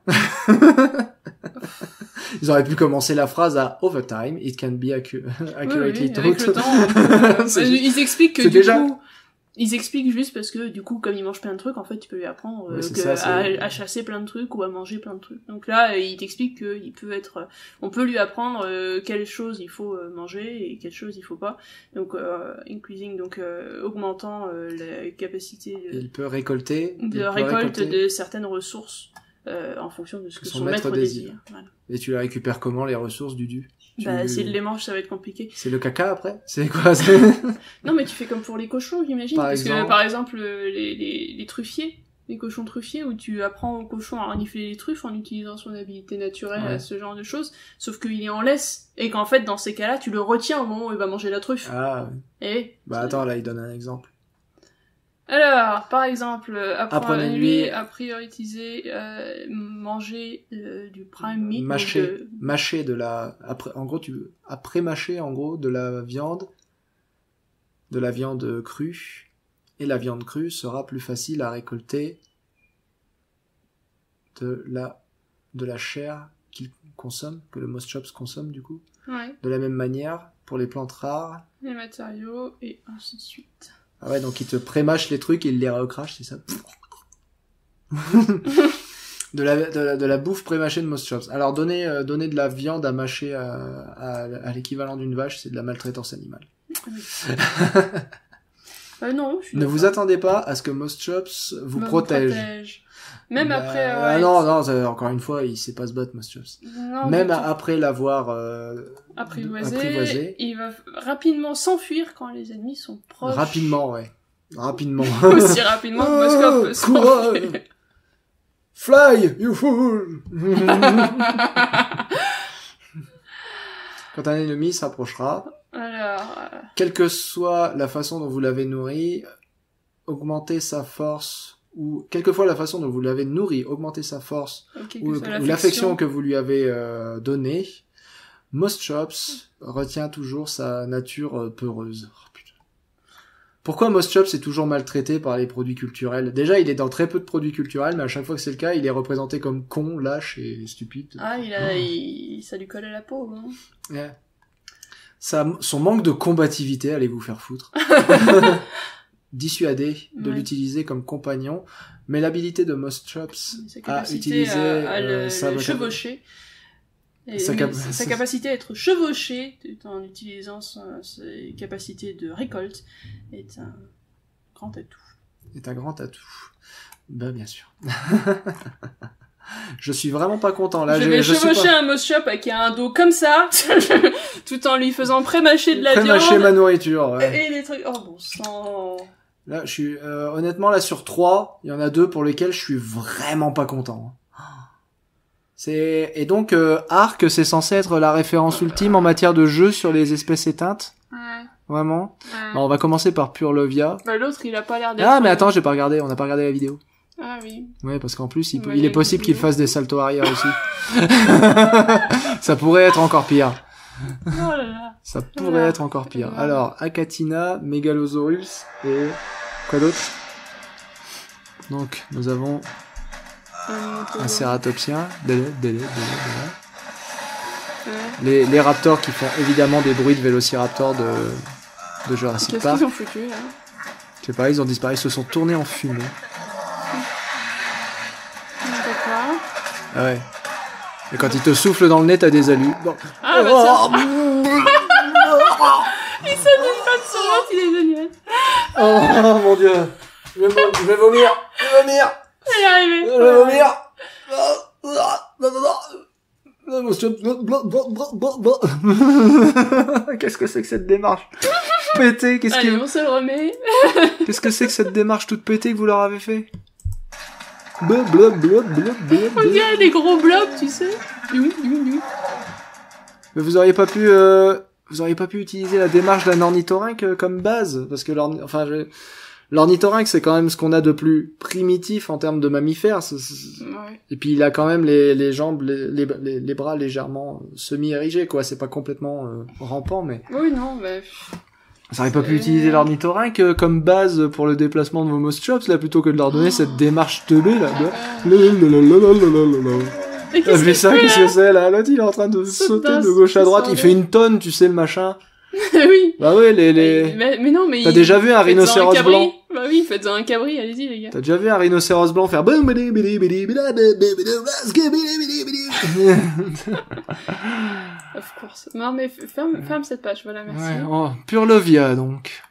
Ils auraient pu commencer la phrase à overtime, it can be accurately taught. Avec le temps, ils expliquent que coup, ils expliquent juste parce que du coup, comme il mange plein de trucs, en fait, tu peux lui apprendre à chasser plein de trucs ou à manger plein de trucs. Donc là, il t'explique on peut lui apprendre quelles choses il faut manger et quelles choses il faut pas. Donc increasing, donc augmentant la capacité il peut récolter de certaines ressources en fonction de ce que son maître désire. Voilà. Et tu les récupères comment, les ressources du s'il les mange, ça va être compliqué. C'est le caca après? C'est quoi? Non, mais tu fais comme pour les cochons, j'imagine. Que, par exemple, les truffiers, les cochons truffiers, où tu apprends au cochon à renifler les truffes en utilisant son habilité naturelle, à ce genre de choses, sauf qu'il est en laisse, et qu'en fait, dans ces cas-là, tu le retiens au moment où il va manger la truffe. Ah, et attends, là, il donne un exemple. Alors, par exemple, apprendre à lui à prioriser manger du prime meat. Mâcher en gros, après mâcher, en gros, de la viande crue, et la viande crue sera plus facile à récolter de la chair qu'il consomme, que le Moschops consomme, du coup. Ouais. De la même manière, pour les plantes rares. Les matériaux, et ainsi de suite. Ah ouais, donc il te pré-mâche les trucs et il les recrache, c'est ça. de la bouffe pré-mâchée de Moschops. Alors donner de la viande à mâcher à l'équivalent d'une vache, c'est de la maltraitance animale. Non, ne vous attendez pas à ce que Moschops vous protège. Même après non, encore une fois, il sait pas se battre, Moschops. Même après l'avoir apprivoisé, il va rapidement s'enfuir quand les ennemis sont proches. Rapidement. Aussi rapidement que Moschop peut s'enfuir. Fly, you fool. Quand un ennemi s'approchera, Alors, quelle que soit la façon dont vous l'avez nourri, augmentez sa force, ou quelquefois la façon dont vous l'avez nourri, augmentez sa force, ok, ou l'affection que vous lui avez donnée, Moschops retient toujours sa nature peureuse. Oh, putain. Pourquoi Moschops est toujours maltraité par les produits culturels? Déjà, il est dans très peu de produits culturels, mais à chaque fois que c'est le cas, il est représenté comme con, lâche et stupide. Ah, ça lui colle à la peau. Hein. Yeah. Son manque de combativité, allez vous faire foutre. Dissuader de l'utiliser comme compagnon, mais l'habilité de Moschops à utiliser le chevaucher. Sa capacité à être chevauché tout en utilisant ses capacités de récolte est un grand atout. Ben, bien sûr. Je suis vraiment pas content là. Je vais chevaucher un Moschop qui a un dos comme ça, tout en lui faisant pré-mâcher de la viande. Pré-mâcher ma nourriture. Ouais. Et des trucs. Oh bon sang. Là, je suis honnêtement là sur 3, il y en a 2 pour lesquels je suis vraiment pas content. Et donc Ark, c'est censé être la référence ultime en matière de jeu sur les espèces éteintes. Ouais. Vraiment. Ouais. Alors, on va commencer par Purlovia. Bah l'autre, il a pas l'air d'être. Ah mais attends, j'ai pas regardé, on n'a pas regardé la vidéo. Ah oui. Ouais, parce qu'en plus, Ouais, il est possible qu'il fasse des saltos arrière aussi. Ça pourrait être encore pire. Oh là là. Ça pourrait être encore pire. Alors, Achatina, Megalosaurus et quoi d'autre? Donc, nous avons un cératopsien. Les raptors qui font évidemment des bruits de vélociraptor de Jurassic Park. Qu'est-ce qu'ils ont foutu là? Je sais pas, ils ont disparu, ils se sont tournés en fumée. D'accord. Ah ouais. Et quand ils te soufflent dans le nez, t'as des alus. Bon. Ah bah tiens. Il s'anime pas de son ventre, il est génial. Oh mon dieu. Je vais vomir. Elle est arrivée. Je vais vomir. Qu'est-ce que c'est que cette démarche pétée? Allez, on se le remet. Qu'est-ce que c'est que cette démarche toute pétée que vous leur avez fait? On dirait des gros blobs, tu sais. Oui. Mais vous auriez pas pu utiliser la démarche d'un ornithorynque comme base, parce que l'ornithorynque c'est quand même ce qu'on a de plus primitif en termes de mammifères. Ouais. Et puis il a quand même les jambes, les bras légèrement semi-érigés, quoi. C'est pas complètement rampant, mais. Oui, non, bah. Vous auriez pas pu utiliser l'ornithorynque comme base pour le déplacement de vos Moschops, là, plutôt que de leur donner cette démarche teubée, là. T'as vu ça? Qu'est-ce que c'est, là? L'autre, il est en train de sauter de gauche à droite. Il fait une tonne, tu sais, le machin. Oui. Bah ouais, Mais non, mais. T'as déjà vu un rhinocéros blanc? Bah oui, faites-en un cabri, allez-y, les gars. T'as déjà vu un rhinocéros blanc faire... Of course. Non, mais ferme cette page, voilà, merci. Ouais, oh, Purlovia, donc.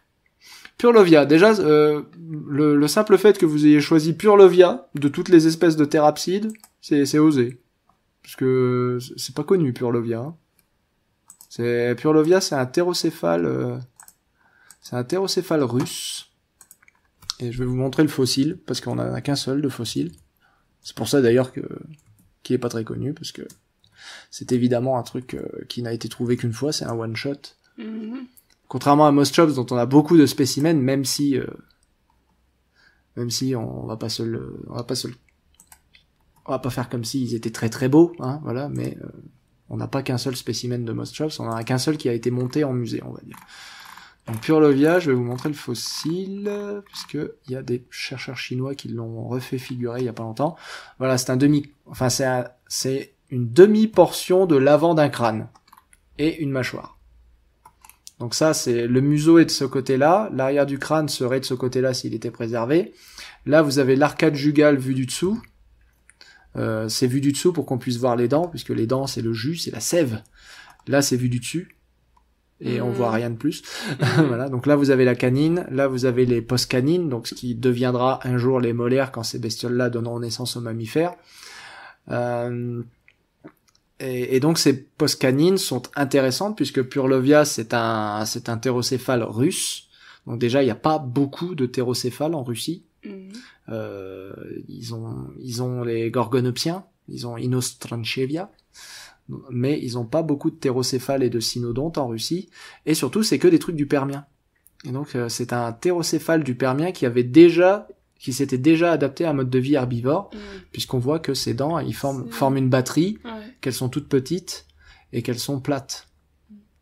Purlovia, déjà, le simple fait que vous ayez choisi Purlovia, de toutes les espèces de thérapsides, c'est osé. Parce que c'est pas connu, Purlovia. Hein. Purlovia, c'est un thérocéphale russe. Et je vais vous montrer le fossile, parce qu'on en a qu'un seul de fossile. C'est pour ça d'ailleurs qu'il est pas très connu, parce que c'est évidemment un truc qui n'a été trouvé qu'une fois, c'est un one shot. Mm-hmm. Contrairement à Moschops, dont on a beaucoup de spécimens, même si on va pas faire comme s'ils étaient très très beaux, hein, voilà, mais on n'a pas qu'un seul spécimen de Moschops, on en a qu'un seul qui a été monté en musée, on va dire. Donc Purlovia, je vais vous montrer le fossile, puisque il y a des chercheurs chinois qui l'ont refait figurer il y a pas longtemps. Voilà, c'est une demi-portion de l'avant d'un crâne et une mâchoire. Donc ça, c'est le museau est de ce côté-là, l'arrière du crâne serait de ce côté-là s'il était préservé. Là, vous avez l'arcade jugale vue du dessous. C'est vu du dessous pour qu'on puisse voir les dents, puisque les dents, c'est le jus, c'est la sève. Là, c'est vu du dessus. Et on voit rien de plus. Voilà. Donc là, vous avez la canine. Là, vous avez les postcanines. Donc, ce qui deviendra un jour les molaires quand ces bestioles-là donneront naissance aux mammifères. Et donc, ces postcanines sont intéressantes puisque Purlovia, c'est un thérocéphale russe. Donc déjà, il n'y a pas beaucoup de thérocéphales en Russie. Ils ont les gorgonopsiens. Ils ont Inostranchevia. mais ils ont pas beaucoup de thérocéphales et de cynodontes en Russie, et surtout c'est que des trucs du Permien. Et donc c'est un thérocéphale du Permien qui s'était déjà adapté à un mode de vie herbivore, puisqu'on voit que ses dents, ils forment une batterie, qu'elles sont toutes petites et qu'elles sont plates.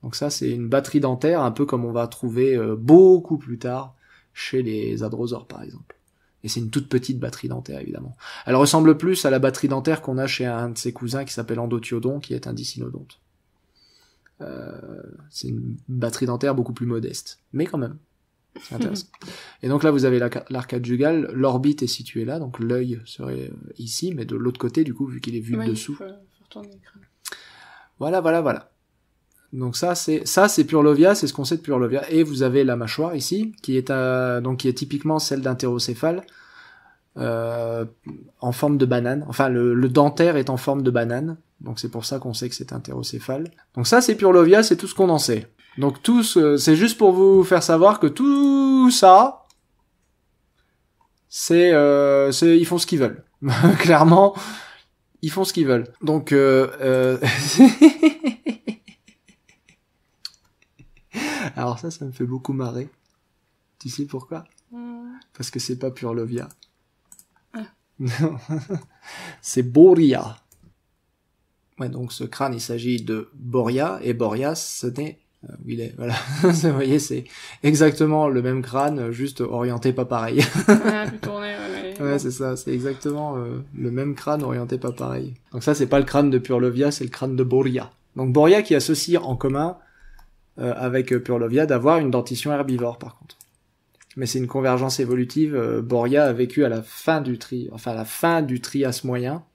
Donc ça, c'est une batterie dentaire, un peu comme on va trouver beaucoup plus tard chez les hadrosaures, par exemple. Et c'est une toute petite batterie dentaire, évidemment. Elle ressemble plus à la batterie dentaire qu'on a chez un de ses cousins qui s'appelle Endothiodon, qui est un dicynodonte. C'est une batterie dentaire beaucoup plus modeste. Mais quand même, c'est intéressant. Et donc là, vous avez l'arcade jugale, l'orbite est située là, donc l'œil serait ici, mais de l'autre côté, du coup, vu qu'il est vu de dessous. Faut retourner l'écran. Voilà. Donc ça c'est Purlovia, c'est ce qu'on sait de Purlovia. Et vous avez la mâchoire ici, qui est typiquement celle d'un thérocéphale, en forme de banane. Enfin, le dentaire est en forme de banane, donc c'est pour ça qu'on sait que c'est un thérocéphale. Donc ça c'est Purlovia, c'est tout ce qu'on en sait. Donc c'est juste pour vous faire savoir que tout ça, ils font ce qu'ils veulent. Clairement, ils font ce qu'ils veulent. Donc alors ça me fait beaucoup marrer. Tu sais pourquoi? Parce que c'est pas Purlovia. Non. C'est Boria. Ouais, donc ce crâne, il s'agit de Boria, et Boria, ce n'est... où il est, voilà. Vous voyez, c'est exactement le même crâne, juste orienté pas pareil. Plus tourné, ouais, c'est ça, c'est exactement le même crâne orienté pas pareil. Donc ça, c'est pas le crâne de Purlovia, c'est le crâne de Boria. Donc Boria qui associe en commun avec Purlovia d'avoir une dentition herbivore par contre. Mais c'est une convergence évolutive. Boria a vécu à la fin du Trias moyen,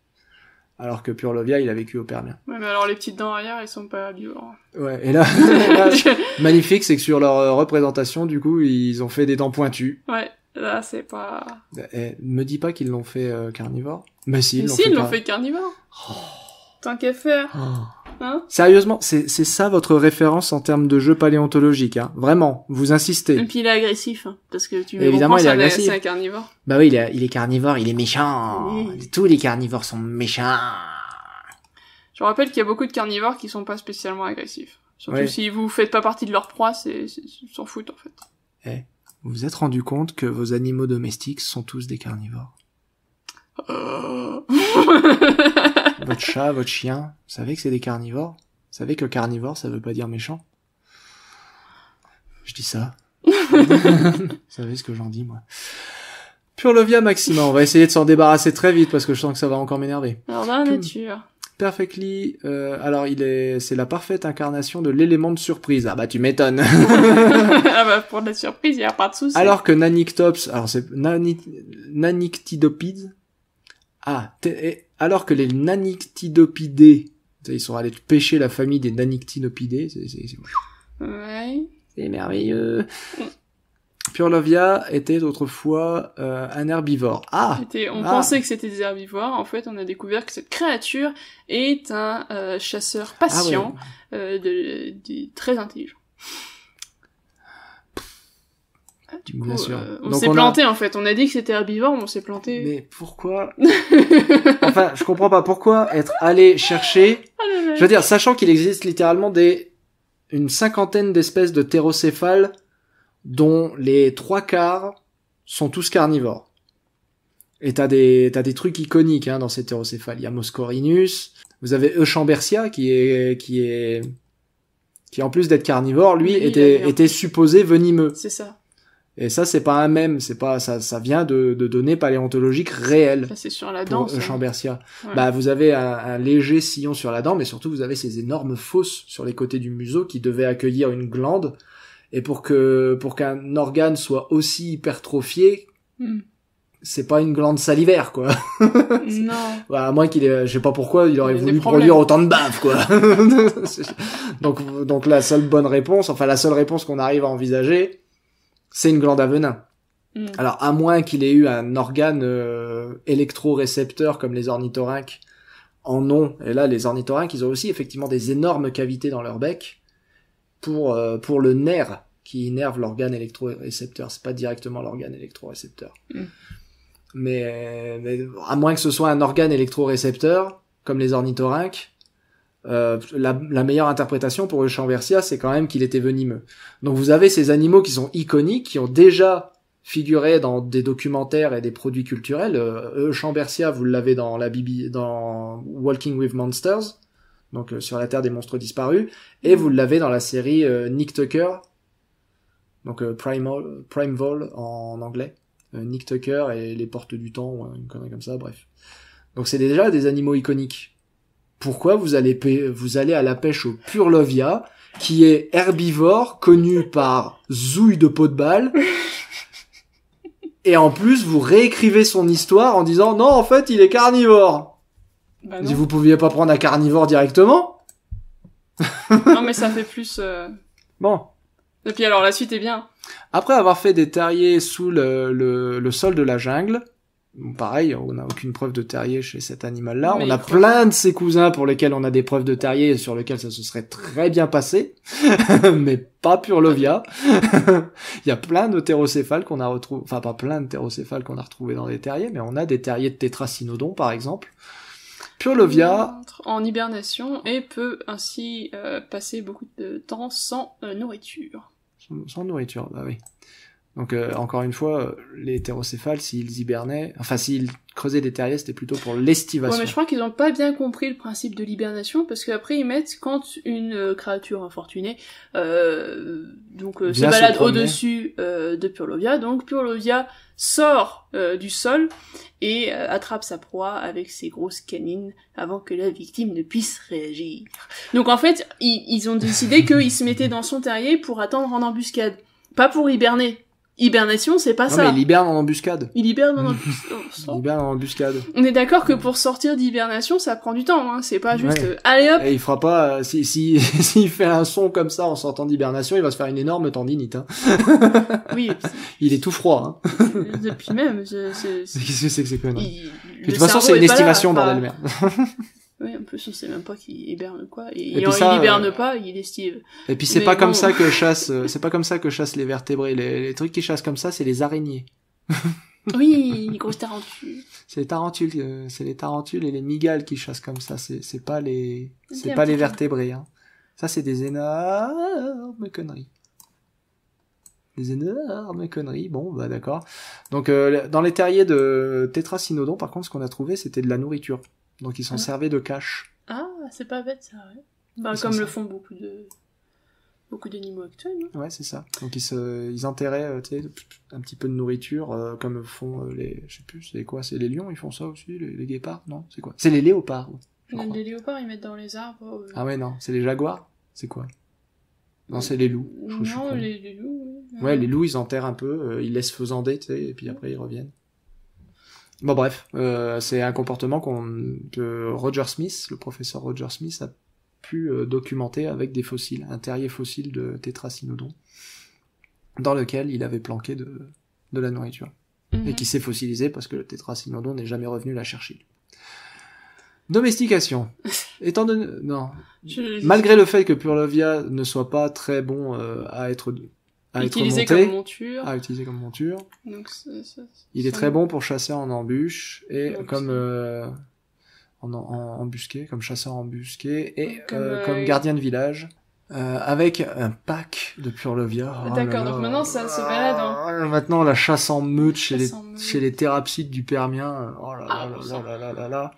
alors que Purlovia il a vécu au Permien. Ouais, mais alors les petites dents arrière, ils sont pas herbivores. Ouais, et là, magnifique, c'est que sur leur représentation, du coup, ils ont fait des dents pointues. Ouais, là c'est pas... Me dis pas qu'ils l'ont fait carnivore. Mais si, ils l'ont fait carnivore. Oh. Tant qu'à faire. Oh. Hein? Sérieusement, c'est ça votre référence en termes de jeu paléontologique, hein. Vraiment, vous insistez. Et puis il est agressif, hein, parce que tu évidemment il est agressif. C'est un carnivore. Bah oui, il est carnivore, il est méchant. Oui. Tous les carnivores sont méchants. Je rappelle qu'il y a beaucoup de carnivores qui sont pas spécialement agressifs. Surtout si vous faites pas partie de leur proie, ils s'en foutent en fait. Vous vous êtes rendu compte que vos animaux domestiques sont tous des carnivores? Votre chat, votre chien, vous savez que c'est des carnivores? Vous savez que carnivore, ça veut pas dire méchant? Je dis ça. Vous savez ce que j'en dis, moi. Purlovia maxima, on va essayer de s'en débarrasser très vite parce que je sens que ça va encore m'énerver. Alors dans la nature... Perfectly, alors c'est la parfaite incarnation de l'élément de surprise. Ah bah tu m'étonnes. Ah bah pour la surprise, il y a pas de souci. Alors que Nanictops, alors c'est Nanictidopides. Alors que les Nanictidopidés, ils sont allés pêcher la famille des Nanictinopidés, Ouais. C'est merveilleux. Purlovia était autrefois un herbivore. On pensait que c'était des herbivores. En fait, on a découvert que cette créature est un chasseur patient, très intelligent. Du coup, on s'est planté en fait. On a dit que c'était herbivore, mais on s'est planté. Mais pourquoi? Enfin, je comprends pas. Pourquoi être allé chercher... Je veux dire, sachant qu'il existe littéralement une cinquantaine d'espèces de thérocéphales dont les 3/4 sont tous carnivores. Et t'as des trucs iconiques dans ces thérocéphales. Il y a Moscorinus, vous avez Euchambertia qui en plus d'être carnivore, lui était supposé venimeux. C'est ça. Et ça c'est pas un mème, c'est pas ça vient de données paléontologiques réelles. Ça c'est sur la dent. Euchambertia. Ouais. Bah vous avez un léger sillon sur la dent, mais surtout vous avez ces énormes fosses sur les côtés du museau qui devaient accueillir une glande. Et pour qu'un organe soit aussi hypertrophié, c'est pas une glande salivaire, quoi. Non. Bah, à moins je sais pas pourquoi, il aurait voulu produire autant de bave, quoi. donc la seule réponse qu'on arrive à envisager, c'est une glande à venin. Alors, à moins qu'il ait eu un organe électrorécepteur comme les ornithorynques en ont. Et là, les ornithorynques, ils ont aussi effectivement des énormes cavités dans leur bec pour le nerf qui innerve l'organe électrorécepteur. C'est pas directement l'organe électrorécepteur. Mais à moins que ce soit un organe électrorécepteur, comme les ornithorynques, la meilleure interprétation pour Eochambertia, c'est quand même qu'il était venimeux. Donc vous avez ces animaux qui sont iconiques, qui ont déjà figuré dans des documentaires et des produits culturels. Eochambertia, vous l'avez dans dans Walking with Monsters, donc sur la Terre des monstres disparus, et vous l'avez dans la série Nick Tucker, donc Primeval en anglais. Nick Tucker et les portes du temps, ou une connerie comme ça, bref. Donc c'est déjà des animaux iconiques. Pourquoi vous allez à la pêche au Purlovia, qui est herbivore, connu par zouille de peau de balle, et en plus vous réécrivez son histoire en disant non, en fait il est carnivore. Bah non. Si vous pouviez pas prendre un carnivore directement. Non mais ça fait plus... Bon. Et puis alors la suite est bien. Après avoir fait des terriers sous le sol de la jungle, pareil, on n'a aucune preuve de terrier chez cet animal-là. Mais on a plein de ses cousins pour lesquels on a des preuves de terrier et sur lesquels ça se serait très bien passé, mais pas Purlovia. Il y a plein de thérocéphales qu'on a retrouvés, enfin pas plein de thérocéphales qu'on a retrouvés dans des terriers, mais on a des terriers de tétracynodon par exemple. Purlovia En hibernation et peut ainsi passer beaucoup de temps sans nourriture. sans nourriture, bah oui. Donc encore une fois, les hétérocéphales, s'ils hibernaient, enfin s'ils creusaient des terriers, c'était plutôt pour l'estivation. Ouais, mais je crois qu'ils n'ont pas bien compris le principe de l'hibernation, parce qu'après ils mettent quand une créature infortunée se balade au-dessus de Purlovia, donc Purlovia sort du sol et attrape sa proie avec ses grosses canines avant que la victime ne puisse réagir. Donc en fait, ils ont décidé qu'ils se mettaient dans son terrier pour attendre en embuscade, pas pour hiberner. Hibernation, c'est pas non, ça. mais il hiberne en embuscade. Il hiberne en Il hiberne en embuscade. On est d'accord que pour sortir d'hibernation, ça prend du temps, hein. C'est pas juste allez hop. Et il fera pas s'il fait un son comme ça en sortant d'hibernation, il va se faire une énorme tendinite. Hein. Oui. Il est tout froid. Hein. Depuis même, Qu'est-ce que c'est que ces conneries? De toute toute façon, c'est une estimation, bordel merde. Oui, en plus, on sait même pas qu'il hiberne quoi. Et puis il hiberne pas, il estive. Et puis c'est pas comme ça que chassent les vertébrés. Les trucs qui chassent comme ça, c'est les araignées. Oui, les grosses tarentules. C'est les tarentules et les migales qui chassent comme ça. C'est pas les petit vertébrés. Hein. Ça, c'est des énormes conneries. Des énormes conneries. Bon, bah d'accord. Donc dans les terriers de tétracynodon, par contre, ce qu'on a trouvé, c'était de la nourriture. Donc ils s'en servaient de cache. Ah, c'est pas bête ça, ouais. Bah, comme le font beaucoup d'animaux actuels. Hein. Ouais, c'est ça. Donc ils enterraient un petit peu de nourriture, comme font je sais plus, c'est quoi, c'est les lions, ils font ça aussi, les guépards, non, c'est quoi? C'est les léopards. Les léopards, ils mettent dans les arbres. Ah ouais, non, c'est les jaguars, c'est quoi? Non, c'est les loups. Non, les loups. Oui. Ouais, les loups, ils enterrent un peu, ils laissent faisander, tu sais, et puis après ils reviennent. Bon bref, c'est un comportement que Roger Smith, le professeur Roger Smith, a pu documenter avec des fossiles, un terrier fossile de tétracynodon, dans lequel il avait planqué de la nourriture, et qui s'est fossilisé parce que le tétracynodon n'est jamais revenu la chercher. Domestication. Malgré le fait que Purlovia ne soit pas très bon à utiliser comme monture. Donc, il est très bon pour chasser en embûche et comme en embusqué, comme chasseur embusqué et comme gardien de village. Avec un pack de Purlovia. D'accord, donc maintenant ça se balade. Hein. Maintenant la chasse en meute chez les thérapsides du Permien. Oh là là.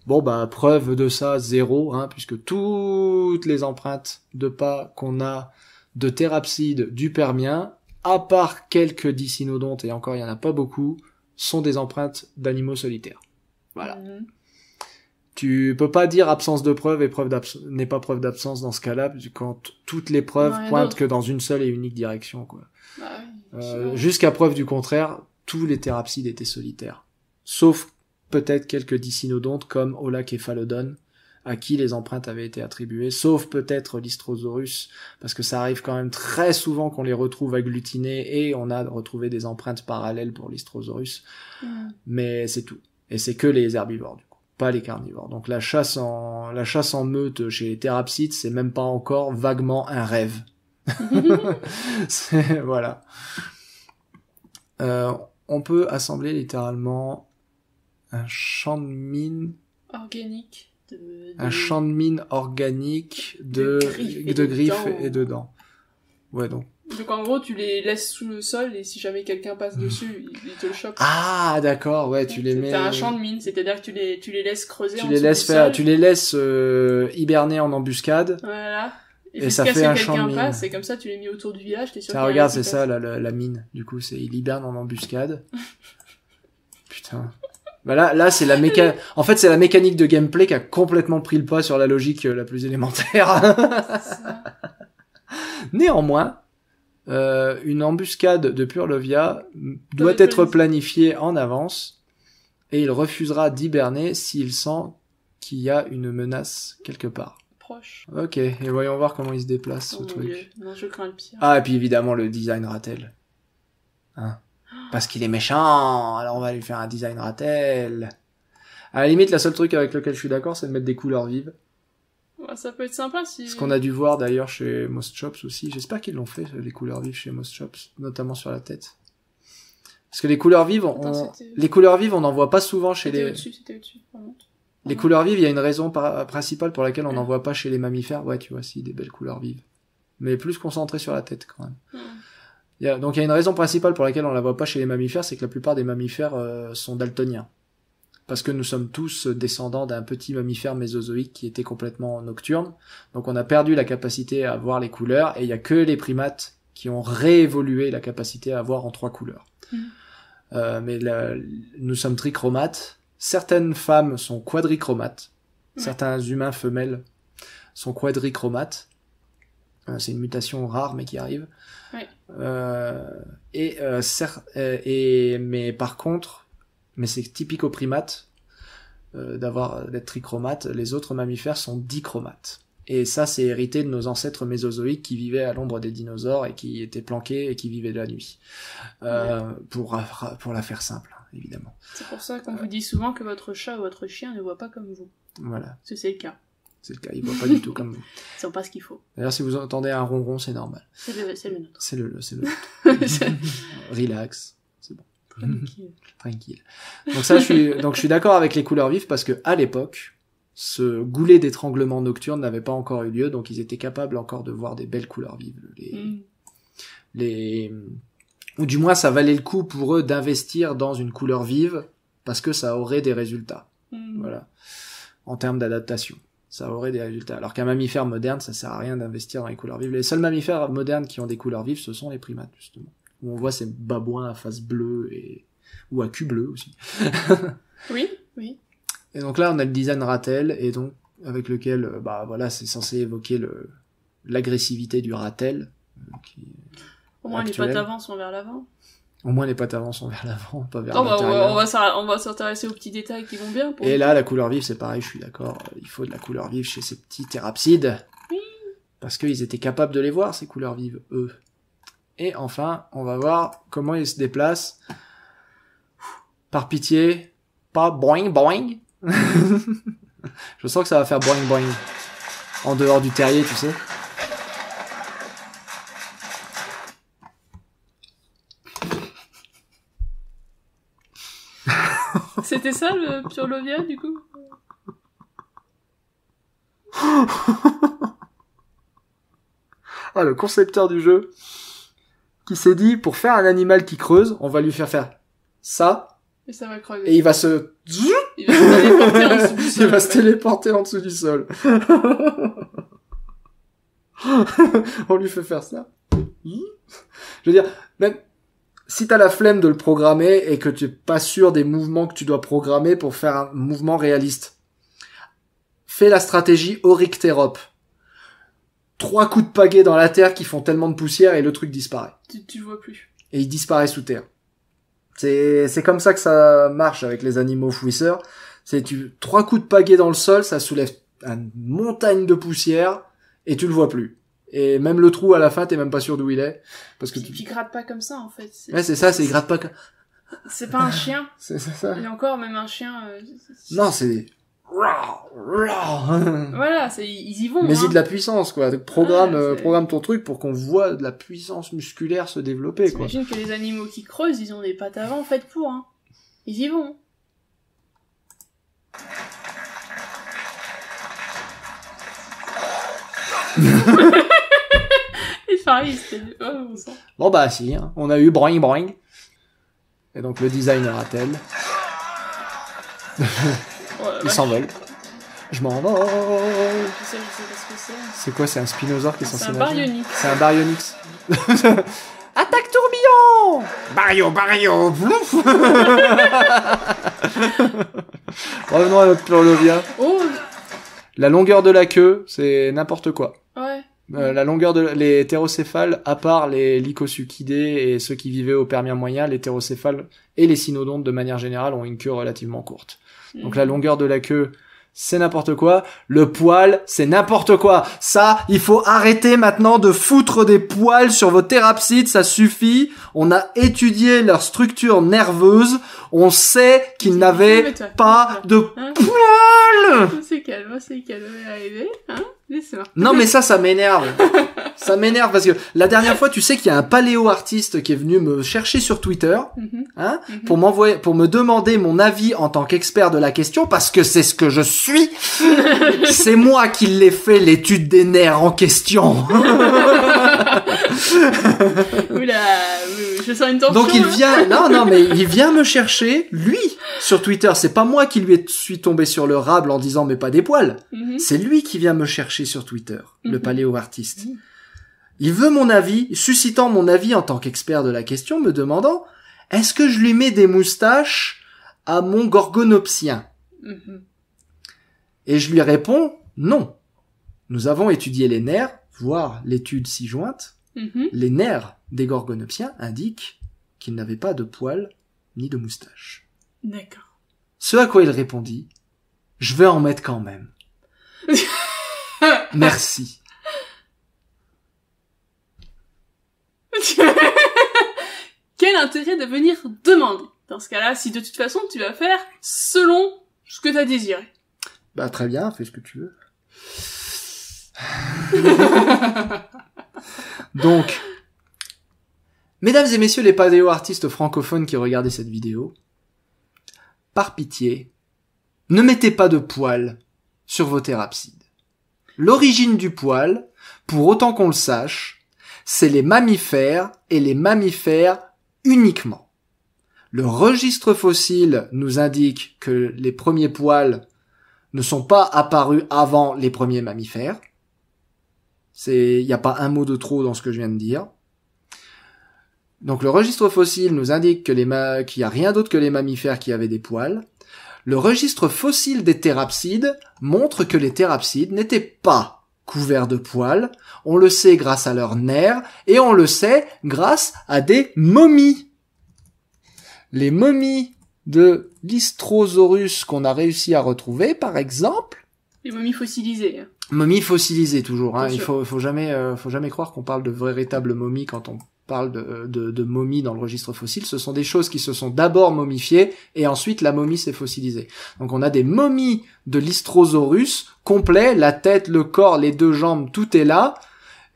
Bon bah preuve de ça 0, hein, puisque toutes les empreintes de pas qu'on a de thérapsides du Permien, à part quelques dicynodontes, et encore il y en a pas beaucoup, sont des empreintes d'animaux solitaires. Voilà. Tu peux pas dire absence de preuve et n'est pas preuve d'absence dans ce cas-là, quand toutes les preuves pointent que dans une seule et unique direction, quoi. Jusqu'à preuve du contraire, tous les thérapsides étaient solitaires. Sauf peut-être quelques dicynodontes comme Olaképhalodon, à qui les empreintes avaient été attribuées, sauf peut-être l'Istrosaurus, parce que ça arrive quand même très souvent qu'on les retrouve agglutinés, et on a retrouvé des empreintes parallèles pour l'Istrosaurus. Mais c'est tout. Et c'est que les herbivores, du coup, pas les carnivores. Donc la chasse en meute chez les thérapsides, c'est même pas encore vaguement un rêve. Voilà. On peut assembler littéralement un champ de mine organique Un champ de mine organique de griffes et de dents. Ouais, donc. Donc en gros, tu les laisses sous le sol et si jamais quelqu'un passe dessus, il te le chope. Ah, d'accord, ouais, tu les mets... T'as un champ de mine, c'est-à-dire que tu les laisses creuser tu les laisses faire, tu les laisses hiberner en embuscade. Voilà. Et ça fait un champ de mine. Passe, et comme ça, tu les mets autour du village, t'es sûr ça, regarde, c'est ça, la mine. Du coup, il hiberne en embuscade. Putain. Bah là, c'est en fait, c'est la mécanique de gameplay qui a complètement pris le pas sur la logique la plus élémentaire. Néanmoins, une embuscade de Purlovia doit être planifiée en avance et il refusera d'hiberner s'il sent qu'il y a une menace quelque part. Proche. Ok, et voyons voir comment il se déplace, ce truc. Dieu. Non, je crains le pire. Ah, et puis évidemment, le design Rattel. Hein. Parce qu'il est méchant, alors on va lui faire un design Rattel. À la limite, la seule truc avec lequel je suis d'accord, c'est de mettre des couleurs vives. Ouais, ça peut être sympa si... Ce qu'on a dû voir d'ailleurs chez Most Shops aussi. J'espère qu'ils l'ont fait, les couleurs vives chez Most Shops, notamment sur la tête. Parce que les couleurs vives, on n'en voit pas souvent chez les... C'était au-dessus, Les couleurs vives, il y a une raison principale pour laquelle on n'en voit pas chez les mammifères. Ouais, tu vois, si, des belles couleurs vives. Mais plus concentrées sur la tête, quand même. Donc il y a une raison principale pour laquelle on la voit pas chez les mammifères, c'est que la plupart des mammifères sont daltoniens. Parce que nous sommes tous descendants d'un petit mammifère mésozoïque qui était complètement nocturne. Donc on a perdu la capacité à voir les couleurs, et il y a que les primates qui ont réévolué la capacité à voir en 3 couleurs. Mais nous sommes trichromates. Certaines femmes sont quadrichromates. Certains humains femelles sont quadrichromates. C'est une mutation rare, mais qui arrive. Ouais. Mais par contre, c'est typique aux primates d'être trichromates. Les autres mammifères sont dichromates. Et ça, c'est hérité de nos ancêtres mésozoïques qui vivaient à l'ombre des dinosaures et qui étaient planqués et qui vivaient de la nuit. Pour la faire simple, évidemment. C'est pour ça qu'on vous dit souvent que votre chat ou votre chien ne voit pas comme vous. Voilà. Parce que c'est le cas. C'est le cas, il voit pas du tout comme vous. Ils savent pas ce qu'il faut. D'ailleurs, si vous entendez un ronron, c'est normal. C'est le nôtre. C'est le nôtre. Relax. C'est bon. Tranquille. Donc je suis d'accord avec les couleurs vives parce que à l'époque, ce goulet d'étranglement nocturne n'avait pas encore eu lieu, donc ils étaient capables encore de voir des belles couleurs vives. Ou du moins, ça valait le coup pour eux d'investir dans une couleur vive parce que ça aurait des résultats. Voilà. En termes d'adaptation. Ça aurait des résultats. Alors qu'un mammifère moderne, ça sert à rien d'investir dans les couleurs vives. Les seuls mammifères modernes qui ont des couleurs vives, ce sont les primates, justement. Où on voit ces babouins à face bleue ou à cul bleu aussi. Oui. Et donc là, on a le design Rattel, et donc, avec lequel, c'est censé évoquer l'agressivité du Rattel. Au moins, les pattes avant sont vers l'avant. Au moins, les pattes avant sont vers l'avant, pas vers l'intérieur. On va s'intéresser aux petits détails qui vont bien. Et là, la couleur vive, c'est pareil, je suis d'accord. Il faut de la couleur vive chez ces petits thérapsides. Oui. Parce qu'ils étaient capables de les voir, ces couleurs vives, eux. Et enfin, on va voir comment ils se déplacent. Par pitié, pas boing boing. Je sens que ça va faire boing boing. En dehors du terrier, tu sais. C'était ça le Purlovia, du coup? Ah, le concepteur du jeu qui s'est dit, pour faire un animal qui creuse, on va lui faire ça. Et ça va creuser. Et il va se... Il va se téléporter en dessous du sol. Il va se téléporter en dessous du sol. On lui fait faire ça. Je veux dire, même si t'as la flemme de le programmer et que tu es pas sûr des mouvements que tu dois programmer pour faire un mouvement réaliste, fais la stratégie Oryctérope. 3 coups de pagaie dans la terre qui font tellement de poussière et le truc disparaît. Tu le vois plus. Et il disparaît sous terre. C'est comme ça que ça marche avec les animaux fouisseurs. 3 coups de pagaie dans le sol, ça soulève une montagne de poussière et tu le vois plus. Et même le trou à la fin, t'es même pas sûr d'où il est. Parce que tu grattes pas comme ça, en fait. Ouais, c'est ça, il gratte pas comme... C'est pas un chien. C'est ça. Et encore, même un chien... Non, c'est... Voilà, ils y vont. Mais c'est de la puissance, quoi. Programme ton truc pour qu'on voit de la puissance musculaire se développer, quoi. J'imagine que les animaux qui creusent, ils ont des pattes avant faites pour, hein. Ils y vont. Et Farid, c'était... Oh, bon sang. Bon bah si, hein. On a eu boing boing. Et donc le designer attelle. Oh, la Il vache. s'envole. Je m'en vais. Je sais pas ce que c'est. C'est quoi, c'est un spinosaure qui est C'est censé un nager baryonyx. C'est un baryonyx. Attaque tourbillon. Baryo, vlouf. Revenons à notre Purlovia. Oh, La longueur de la queue, c'est n'importe quoi. ouais. La longueur de les hétérocéphales, à part les lycosuchidés et ceux qui vivaient au Permien moyen, les hétérocéphales et les cynodontes de manière générale ont une queue relativement courte. Donc la longueur de la queue, c'est n'importe quoi. Le poil, c'est n'importe quoi. Ça, il faut arrêter maintenant de foutre des poils sur vos thérapsides, ça suffit. On a étudié leur structure nerveuse. On sait qu'ils n'avaient pas de Hein poils. On s'est calme, on va y arriver, hein. Laisse-moi. Non mais ça m'énerve. Ça m'énerve parce que la dernière fois, tu sais qu'il y a un paléo-artiste qui est venu me chercher sur Twitter, hein, pour me demander mon avis en tant qu'expert de la question, parce que c'est ce que je suis. C'est moi qui l'ai fait, l'étude des nerfs en question. Oula, je sens une tension. Donc il hein. vient, non, mais il vient me chercher, lui, sur Twitter. C'est pas moi qui suis tombé sur le rable en disant mais pas des poils. C'est lui qui vient me chercher sur Twitter, le paléo-artiste. Il veut mon avis, suscitant mon avis en tant qu'expert de la question, me demandant est-ce que je lui mets des moustaches à mon gorgonopsien? Et je lui réponds non. Nous avons étudié les nerfs, voire l'étude ci-jointe. Les nerfs des gorgonopsiens indiquent qu'ils n'avaient pas de poils ni de moustaches. D'accord. Ce à quoi il répondit je vais en mettre quand même. Merci. Quel intérêt de venir demander? Dans ce cas-là, si de toute façon tu vas faire selon ce que t'as désiré. Bah très bien, fais ce que tu veux. Donc, mesdames et messieurs les paléo-artistes francophones qui regardaient cette vidéo, par pitié, ne mettez pas de poils sur vos thérapsides. L'origine du poil, pour autant qu'on le sache, c'est les mammifères et les mammifères uniquement. Le registre fossile nous indique que les premiers poils ne sont pas apparus avant les premiers mammifères. Il n'y a pas un mot de trop dans ce que je viens de dire. Donc le registre fossile nous indique que qu'il n'y a rien d'autre que les mammifères qui avaient des poils. Le registre fossile des thérapsides montre que les thérapsides n'étaient pas couverts de poils. On le sait grâce à leurs nerfs et on le sait grâce à des momies. Les momies de l'Istrosaurus qu'on a réussi à retrouver, par exemple. Les momies fossilisées. Hein. Momies fossilisées toujours, hein. Bien Il sûr. faut jamais croire qu'on parle de véritables momies quand on parle de momies dans le registre fossile. Ce sont des choses qui se sont d'abord momifiées et ensuite la momie s'est fossilisée. Donc on a des momies de l'Istrosaurus complets, la tête, le corps, les deux jambes, tout est là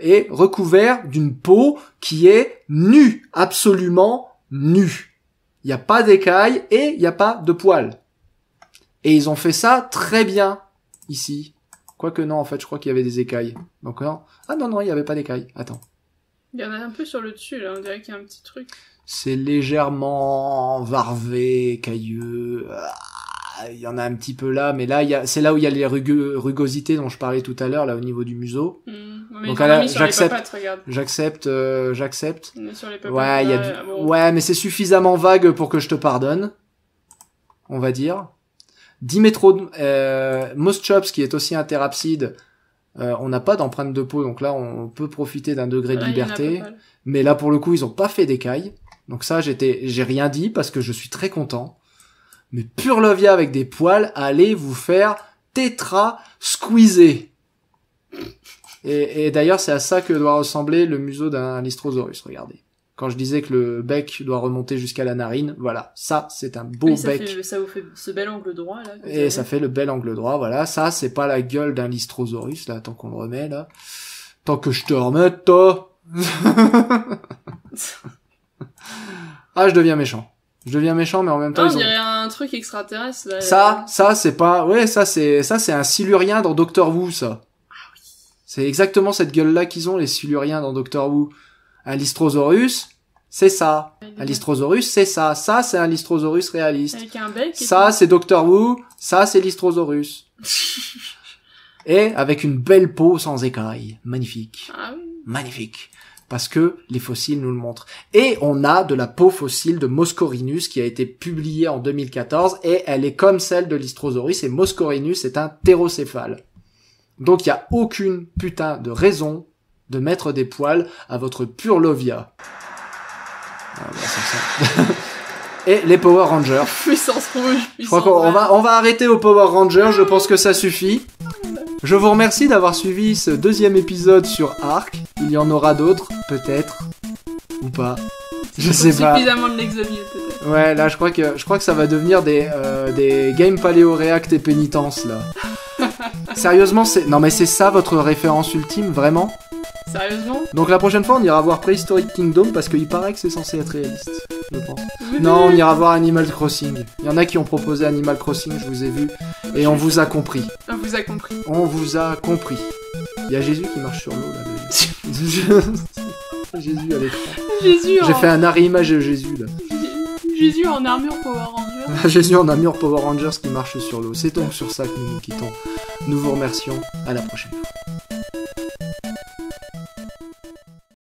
et recouvert d'une peau qui est nue, absolument nue. Il n'y a pas d'écailles et il n'y a pas de poils. Et ils ont fait ça très bien ici. Quoique non, en fait, je crois qu'il y avait des écailles. Donc non. Ah non, il n'y avait pas d'écailles. Attends. Il y en a un peu sur le dessus, là. On dirait qu'il y a un petit truc. C'est légèrement varvé, cailleux. Il y en a un petit peu là, mais là, c'est là où il y a les rugosités dont je parlais tout à l'heure, là, au niveau du museau. Mais Donc ils en là, ont mis sur j'accepte. les papates, regarde. J'accepte. On est sur les papates. Ouais, il y a là, bon. ouais, mais c'est suffisamment vague pour que je te pardonne. On va dire. Dimétrodon, Moschops, qui est aussi un thérapside, on n'a pas d'empreinte de peau, donc là, on peut profiter d'un degré de Là, il y en a liberté. pas mal. Mais là, pour le coup, ils ont pas fait d'écailles. Donc ça, j'ai rien dit parce que je suis très content. Mais Purlovia avec des poils, allez vous faire tétra squeezer. Et d'ailleurs, c'est à ça que doit ressembler le museau d'un Lystrosaurus, regardez. Quand je disais que le bec doit remonter jusqu'à la narine, voilà, ça, c'est un beau Oui, bec. ça vous fait ce bel angle droit, là. que vous Et avez. ça fait le bel angle droit, voilà. Ça, c'est pas la gueule d'un Lystrosaurus, là, tant qu'on le remet, là. Tant que je te remette, toi. Ah, je deviens méchant. Je deviens méchant, mais en même temps, Ah, on ils ont... dirait un truc extraterrestre. Là. Ça, c'est pas... Ouais, ça, c'est un silurien dans Doctor Who, ça. C'est exactement cette gueule-là qu'ils ont, les Siluriens dans Doctor Who. Un Lystrosaurus, c'est ça. Un Lystrosaurus, c'est ça. Ça, c'est un Lystrosaurus réaliste. Avec un bec. Ça, c'est Doctor Who. Ça, c'est Lystrosaurus. Et avec une belle peau sans écailles. Magnifique. Ah oui. Magnifique. Parce que les fossiles nous le montrent. Et on a de la peau fossile de Moscorinus qui a été publiée en 2014 et elle est comme celle de Lystrosaurus et Moscorinus est un thérocéphale. Donc il y a aucune putain de raison de mettre des poils à votre Purlovia. Ah, bah, c'est ça. Et les Power Rangers. Puissance rouge. Je crois qu'on va arrêter aux Power Rangers, je pense que ça suffit. Je vous remercie d'avoir suivi ce 2e épisode sur Arc. Il y en aura d'autres, peut-être. Ou pas. Je sais pas. Suffisamment de l'exomile, peut-être. Ouais, là, je crois que ça va devenir des Game Paléo React et Pénitence, là. Sérieusement, non mais c'est ça votre référence ultime, vraiment? Sérieusement? Donc la prochaine fois, on ira voir Prehistoric Kingdom parce qu'il paraît que c'est censé être réaliste, je pense. Non, on ira voir Animal Crossing. Il y en a qui ont proposé Animal Crossing, je vous ai vu, et on vous a compris. On vous a compris. On vous a compris. Il y a Jésus qui marche sur l'eau, là. Jésus à l'écran. Jésus J'ai fait un arrimage de Jésus, là. Jésus en armure Power Rangers. Jésus en armure Power Rangers qui marche sur l'eau. C'est donc sur ça que nous nous quittons. Nous vous remercions. À la prochaine fois.